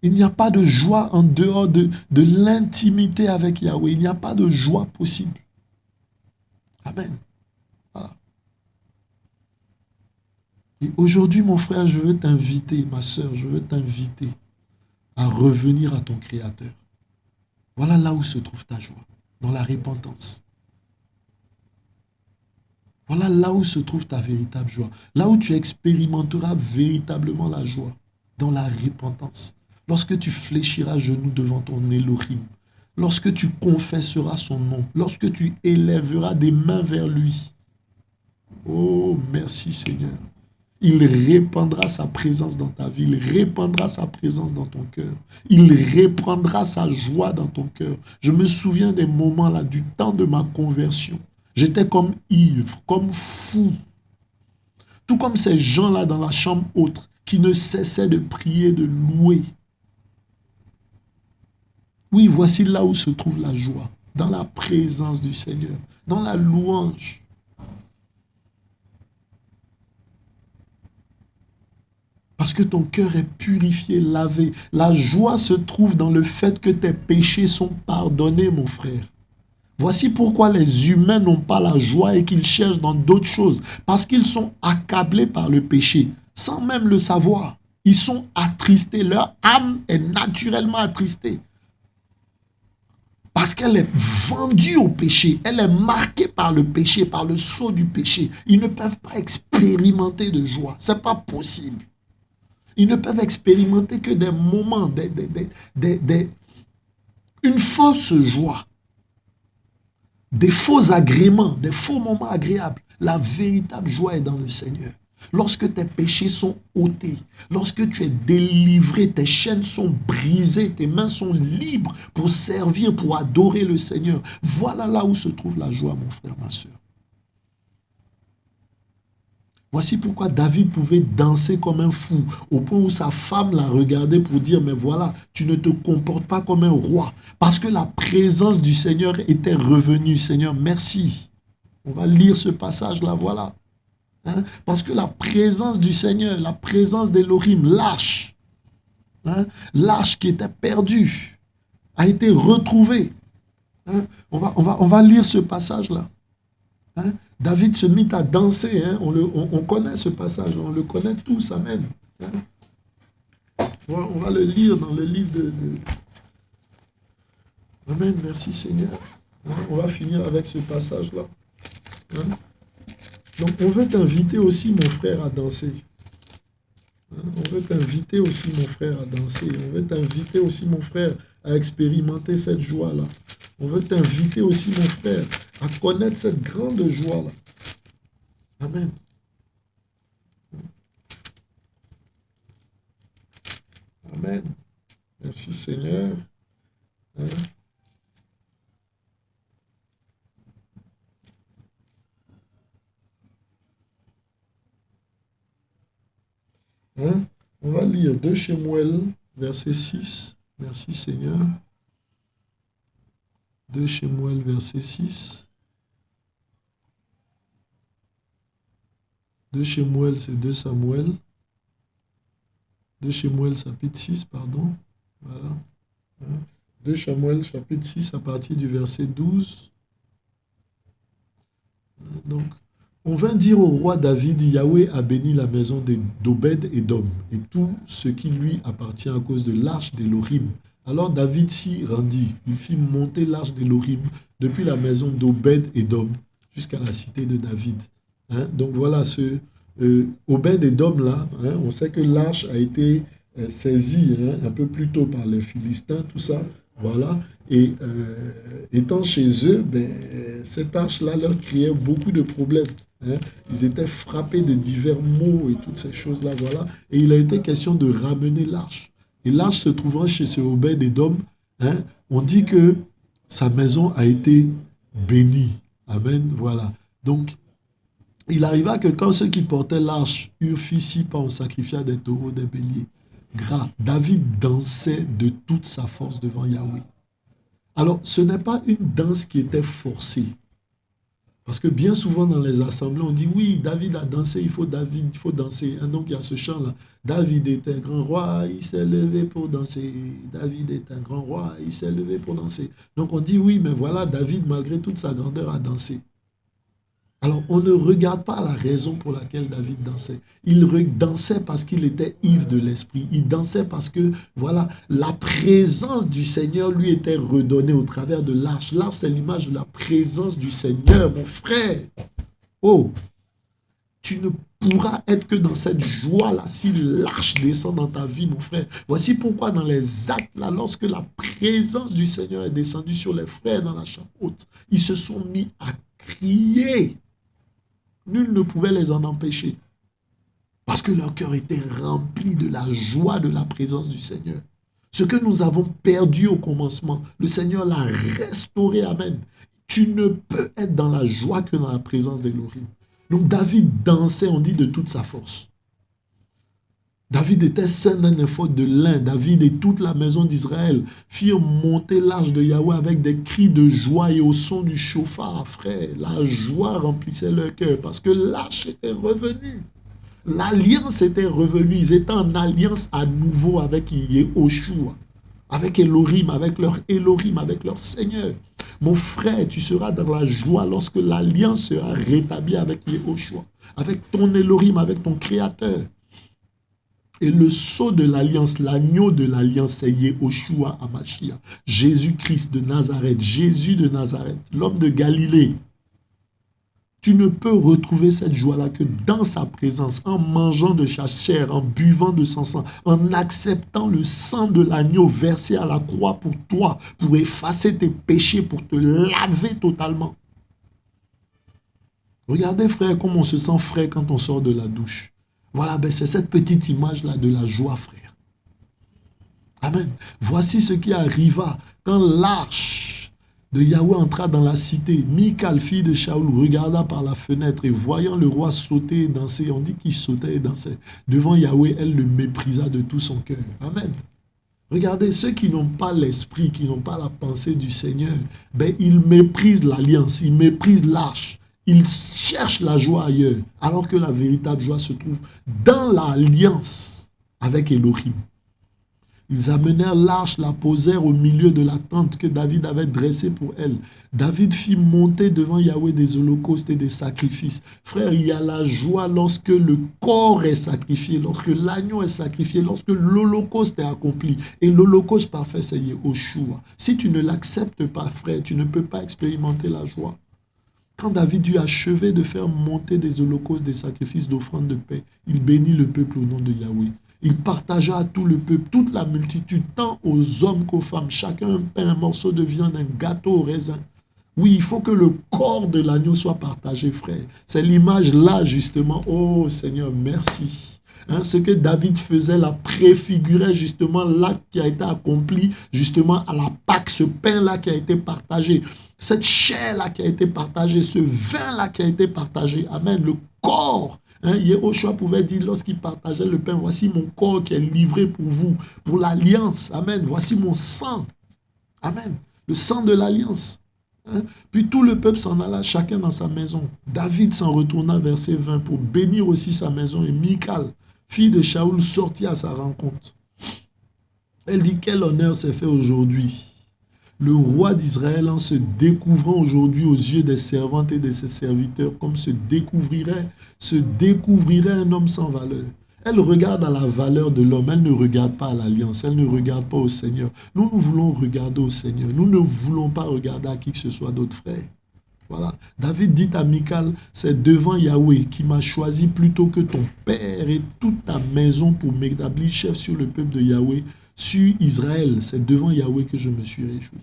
Il n'y a pas de joie en dehors de l'intimité avec Yahweh. Il n'y a pas de joie possible. Amen. Voilà. Et aujourd'hui, mon frère, je veux t'inviter, ma soeur, je veux t'inviter à revenir à ton Créateur. Voilà là où se trouve ta joie, dans la repentance. Voilà là où se trouve ta véritable joie. Là où tu expérimenteras véritablement la joie, dans la repentance. Lorsque tu fléchiras à genoux devant ton Elohim, lorsque tu confesseras son nom, lorsque tu élèveras des mains vers lui. Oh, merci Seigneur. Il répandra sa présence dans ta vie, il répandra sa présence dans ton cœur, il répandra sa joie dans ton cœur. Je me souviens des moments là, du temps de ma conversion. J'étais comme ivre, comme fou. Tout comme ces gens-là dans la chambre haute qui ne cessaient de prier, de louer. Oui, voici là où se trouve la joie, dans la présence du Seigneur, dans la louange. Parce que ton cœur est purifié, lavé. La joie se trouve dans le fait que tes péchés sont pardonnés, mon frère. Voici pourquoi les humains n'ont pas la joie et qu'ils cherchent dans d'autres choses. Parce qu'ils sont accablés par le péché, sans même le savoir. Ils sont attristés. Leur âme est naturellement attristée. Parce qu'elle est vendue au péché. Elle est marquée par le péché, par le sceau du péché. Ils ne peuvent pas expérimenter de joie. Ce n'est pas possible. Ils ne peuvent expérimenter que des moments, une fausse joie, des faux agréments, des faux moments agréables. La véritable joie est dans le Seigneur. Lorsque tes péchés sont ôtés, lorsque tu es délivré, tes chaînes sont brisées, tes mains sont libres pour servir, pour adorer le Seigneur. Voilà là où se trouve la joie, mon frère, ma soeur. Voici pourquoi David pouvait danser comme un fou, au point où sa femme l'a regardé pour dire, mais voilà, tu ne te comportes pas comme un roi, parce que la présence du Seigneur était revenue. Seigneur, merci. On va lire ce passage-là, voilà. Hein? Parce que la présence du Seigneur, la présence d'Elohim, l'arche, hein? L'arche qui était perdue, a été retrouvée. Hein? On va lire ce passage-là. Hein? David se mit à danser. Hein? On connaît ce passage, on le connaît tous. Amen. Hein? On va le lire dans le livre de... Amen, merci Seigneur. Hein? On va finir avec ce passage-là. Hein? Donc, on veut t'inviter aussi, mon frère, à danser. Hein? On veut t'inviter aussi, mon frère, à danser. On veut t'inviter aussi, mon frère, à expérimenter cette joie-là. On veut t'inviter aussi, mon frère, à connaître cette grande joie-là. Amen. Amen. Merci Seigneur. Hein? Hein? On va lire 2 Shemuel, verset 6. Merci Seigneur. 2 Shemuel, verset 6. 2 Shemuel, c'est 2 Samuel. 2 Shemuel, chapitre 6, pardon. Voilà. 2 Samuel, chapitre 6, à partir du verset 12. Donc, on vint dire au roi David, Yahweh a béni la maison d'Obed et d'Om et tout ce qui lui appartient à cause de l'arche d'Élohim. Alors David s'y rendit. Il fit monter l'arche d'Élohim depuis la maison d'Obed et d'Om jusqu'à la cité de David. Donc voilà, ce Obed et d'Om là, on sait que l'arche a été saisie un peu plus tôt par les Philistins, tout ça. Voilà. Et étant chez eux, cette arche-là leur créait beaucoup de problèmes. Ils étaient frappés de divers maux et toutes ces choses-là, voilà. Et il a été question de ramener l'arche. Et l'arche se trouvant chez ce Obed Edom, on dit que sa maison a été bénie. Amen, voilà. Donc, il arriva que quand ceux qui portaient l'arche eurent fait 6 pas, on sacrifia des taureaux, des béliers gras. David dansait de toute sa force devant Yahweh. Alors, ce n'est pas une danse qui était forcée. Parce que bien souvent dans les assemblées, on dit oui, David a dansé, il faut danser. Donc il y a ce chant-là. David est un grand roi, il s'est levé pour danser. David est un grand roi, il s'est levé pour danser. Donc on dit oui, mais voilà, David, malgré toute sa grandeur, a dansé. Alors, on ne regarde pas la raison pour laquelle David dansait. Il dansait parce qu'il était ivre de l'esprit. Il dansait parce que, voilà, la présence du Seigneur lui était redonnée au travers de l'arche. L'arche, c'est l'image de la présence du Seigneur, mon frère. Oh, tu ne pourras être que dans cette joie-là si l'arche descend dans ta vie, mon frère. Voici pourquoi dans les actes, là, lorsque la présence du Seigneur est descendue sur les frères dans la chambre haute, ils se sont mis à crier. Nul ne pouvait les en empêcher. Parce que leur cœur était rempli de la joie de la présence du Seigneur. Ce que nous avons perdu au commencement, le Seigneur l'a restauré. Amen. Tu ne peux être dans la joie que dans la présence d'Élohim. Donc David dansait, on dit, de toute sa force. David était ceint d'un éphod de lin. David et toute la maison d'Israël firent monter l'arche de Yahweh avec des cris de joie et au son du chauffard, frère. La joie remplissait leur cœur parce que l'arche était revenue. L'alliance était revenue. Ils étaient en alliance à nouveau avec Yehoshua, avec Elohim, avec leur Seigneur. Mon frère, tu seras dans la joie lorsque l'alliance sera rétablie avec Yehoshua, avec ton Elohim, avec ton Créateur. Et le sceau de l'alliance, l'agneau de l'alliance, c'est Yehoshua Hamashiach, Jésus-Christ de Nazareth, Jésus de Nazareth, l'homme de Galilée. Tu ne peux retrouver cette joie-là que dans sa présence, en mangeant de sa chair, en buvant de son sang, en acceptant le sang de l'agneau versé à la croix pour toi, pour effacer tes péchés, pour te laver totalement. Regardez, frère, comme on se sent frais quand on sort de la douche. Voilà, c'est cette petite image-là de la joie, frère. Amen. Voici ce qui arriva quand l'arche de Yahweh entra dans la cité. Michal, fille de Shaoul, regarda par la fenêtre et voyant le roi sauter et danser, on dit qu'il sautait et dansait. Devant Yahweh, elle le méprisa de tout son cœur. Amen. Regardez, ceux qui n'ont pas l'esprit, qui n'ont pas la pensée du Seigneur, ils méprisent l'alliance, ils méprisent l'arche. Ils cherchent la joie ailleurs, alors que la véritable joie se trouve dans l'alliance avec Elohim. Ils amenèrent l'arche, la posèrent au milieu de la tente que David avait dressée pour elle. David fit monter devant Yahweh des holocaustes et des sacrifices. Frère, il y a la joie lorsque le corps est sacrifié, lorsque l'agneau est sacrifié, lorsque l'holocauste est accompli. Et l'holocauste parfait, c'est Yehoshua. Si tu ne l'acceptes pas, frère, tu ne peux pas expérimenter la joie. Quand David eut achevé de faire monter des holocaustes, des sacrifices d'offrandes de paix, il bénit le peuple au nom de Yahweh. Il partagea à tout le peuple, toute la multitude, tant aux hommes qu'aux femmes. Chacun un pain, un morceau de viande, un gâteau au raisin. Oui, il faut que le corps de l'agneau soit partagé, frère. C'est l'image là, justement. Oh Seigneur, merci. Ce que David faisait là préfigurait justement l'acte qui a été accompli justement à la Pâque, ce pain-là qui a été partagé, cette chair-là qui a été partagée, ce vin-là qui a été partagé. Amen. Le corps Hein, Yehoshua pouvait dire lorsqu'il partageait le pain, voici mon corps qui est livré pour vous, pour l'alliance. Amen. Voici mon sang. Amen. Le sang de l'alliance. Hein? Puis tout le peuple s'en alla, chacun dans sa maison. David s'en retourna, verset 20, pour bénir aussi sa maison. Et Michal, fille de Shaoul, sortit à sa rencontre. Elle dit, quel honneur s'est fait aujourd'hui. Le roi d'Israël, en se découvrant aujourd'hui aux yeux des servantes et de ses serviteurs, comme se découvrirait un homme sans valeur. Elle regarde à la valeur de l'homme, elle ne regarde pas à l'alliance, elle ne regarde pas au Seigneur. Nous voulons regarder au Seigneur, nous ne voulons pas regarder à qui que ce soit d'autre frère. Voilà. David dit à Michal, c'est devant Yahweh qui m'a choisi plutôt que ton père et toute ta maison pour m'établir chef sur le peuple de Yahweh, sur Israël. C'est devant Yahweh que je me suis réjoui.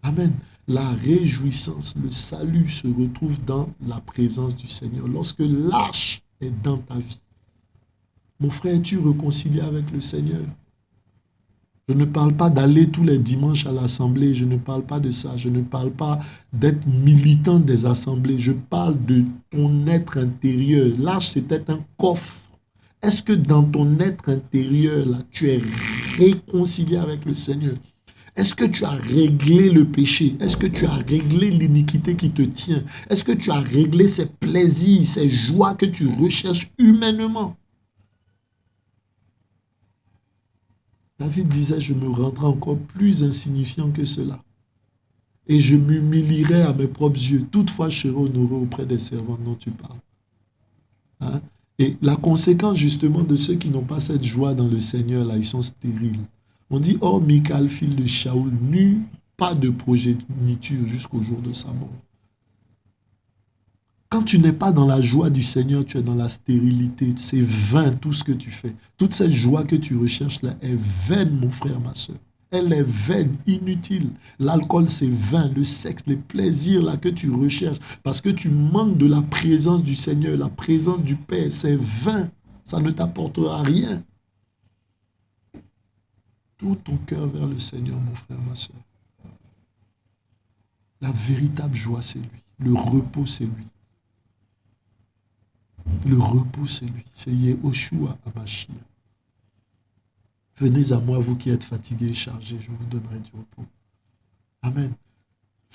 Amen. La réjouissance, le salut se retrouve dans la présence du Seigneur. Lorsque l'arche est dans ta vie. Mon frère, es-tu réconcilié avec le Seigneur? Je ne parle pas d'aller tous les dimanches à l'assemblée, je ne parle pas de ça, je ne parle pas d'être militant des assemblées, je parle de ton être intérieur. L'arche, c'était un coffre. Est-ce que dans ton être intérieur, là, tu es réconcilié avec le Seigneur? Est-ce que tu as réglé le péché? Est-ce que tu as réglé l'iniquité qui te tient? Est-ce que tu as réglé ces plaisirs, ces joies que tu recherches humainement? David disait, je me rendrai encore plus insignifiant que cela. Et je m'humilierai à mes propres yeux. Toutefois, je serai honoré auprès des servants dont tu parles. Hein? Et la conséquence justement de ceux qui n'ont pas cette joie dans le Seigneur, là, ils sont stériles. On dit, oh, Michal, fille de Shaoul, n'eut pas de progéniture jusqu'au jour de sa mort. Quand tu n'es pas dans la joie du Seigneur, tu es dans la stérilité. C'est vain tout ce que tu fais. Toute cette joie que tu recherches là est vaine, mon frère, ma soeur. Elle est vaine, inutile. L'alcool, c'est vain. Le sexe, les plaisirs là que tu recherches, parce que tu manques de la présence du Seigneur, la présence du Père, c'est vain. Ça ne t'apportera rien. Tourne ton cœur vers le Seigneur, mon frère, ma soeur. La véritable joie, c'est lui. Le repos, c'est lui. Le repos, c'est lui. C'est Yehoshua Hamashiach. Venez à moi, vous qui êtes fatigués et chargés, je vous donnerai du repos. Amen.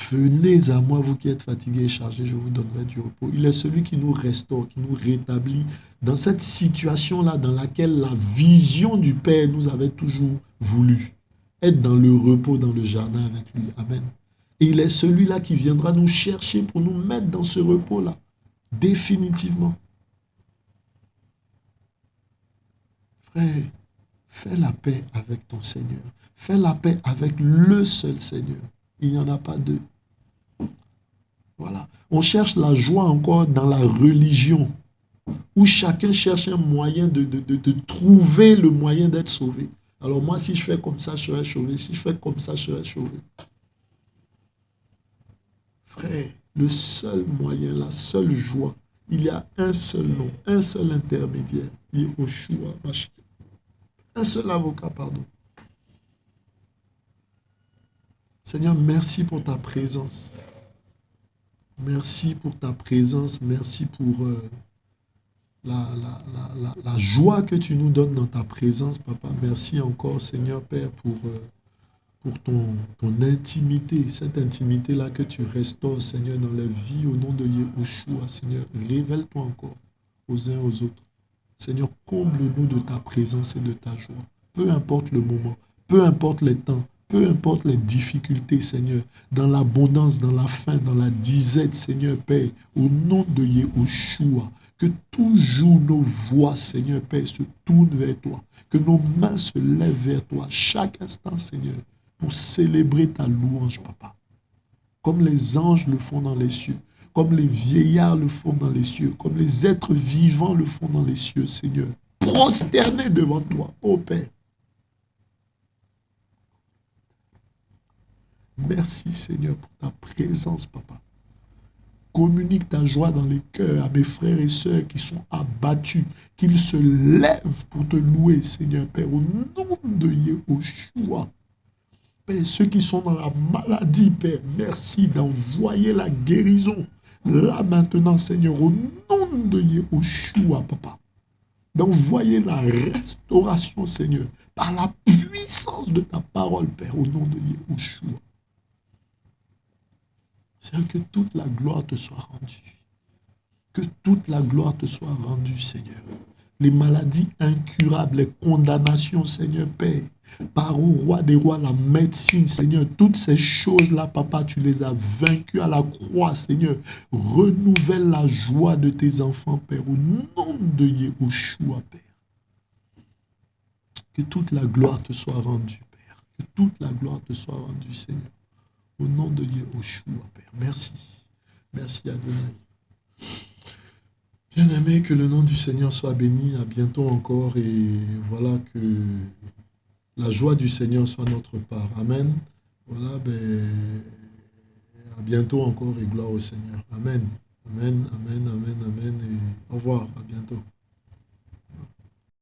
Venez à moi, vous qui êtes fatigués et chargés, je vous donnerai du repos. Il est celui qui nous restaure, qui nous rétablit dans cette situation-là dans laquelle la vision du Père nous avait toujours voulu. Être dans le repos, dans le jardin avec lui. Amen. Et il est celui-là qui viendra nous chercher pour nous mettre dans ce repos-là. Définitivement. Frère, fais la paix avec ton Seigneur. Fais la paix avec le seul Seigneur. Il n'y en a pas deux. Voilà. On cherche la joie encore dans la religion, où chacun cherche un moyen de trouver le moyen d'être sauvé. Alors moi, si je fais comme ça, je serai sauvé. Si je fais comme ça, je serai sauvé. Frère, le seul moyen, la seule joie, il y a un seul nom, un seul intermédiaire, Yehoshua Mashiach. Un seul avocat, pardon. Seigneur, merci pour ta présence. Merci pour ta présence. Merci pour la joie que tu nous donnes dans ta présence, Papa. Merci encore, Seigneur Père, pour ton intimité, cette intimité-là que tu restaures, Seigneur, dans la vie au nom de Yehoshua. Seigneur, révèle-toi encore aux uns aux autres. Seigneur, comble-nous de ta présence et de ta joie. Peu importe le moment, peu importe les temps, peu importe les difficultés, Seigneur, dans l'abondance, dans la faim, dans la disette, Seigneur Père, au nom de Yehoshua, que toujours nos voix, Seigneur Père, se tournent vers toi, que nos mains se lèvent vers toi chaque instant, Seigneur, pour célébrer ta louange, Papa. Comme les anges le font dans les cieux, comme les vieillards le font dans les cieux, comme les êtres vivants le font dans les cieux, Seigneur. Prosternés devant toi, ô Père. Merci, Seigneur, pour ta présence, Papa. Communique ta joie dans les cœurs à mes frères et sœurs qui sont abattus, qu'ils se lèvent pour te louer, Seigneur Père, au nom de Yehoshua. Père, ceux qui sont dans la maladie, Père, merci d'envoyer la guérison. Là maintenant, Seigneur, au nom nom de Yahushua, papa, d'envoyer la restauration, Seigneur, par la puissance de ta parole, Père, au nom de Yahushua. Seigneur, que toute la gloire te soit rendue. Que toute la gloire te soit rendue, Seigneur. Les maladies incurables, les condamnations, Seigneur Père, par au roi des rois, la médecine, Seigneur, toutes ces choses-là, papa, tu les as vaincues à la croix, Seigneur. Renouvelle la joie de tes enfants, Père, au nom de Yahushua, Père. Que toute la gloire te soit rendue, Père. Que toute la gloire te soit rendue, Seigneur. Au nom de Yahushua, Père. Merci. Merci, Adonai. Bien-aimé, que le nom du Seigneur soit béni. À bientôt encore. Et voilà, que la joie du Seigneur soit notre part. Amen. Voilà, à bientôt encore et gloire au Seigneur. Amen. Amen, amen, amen, amen. Et au revoir. À bientôt.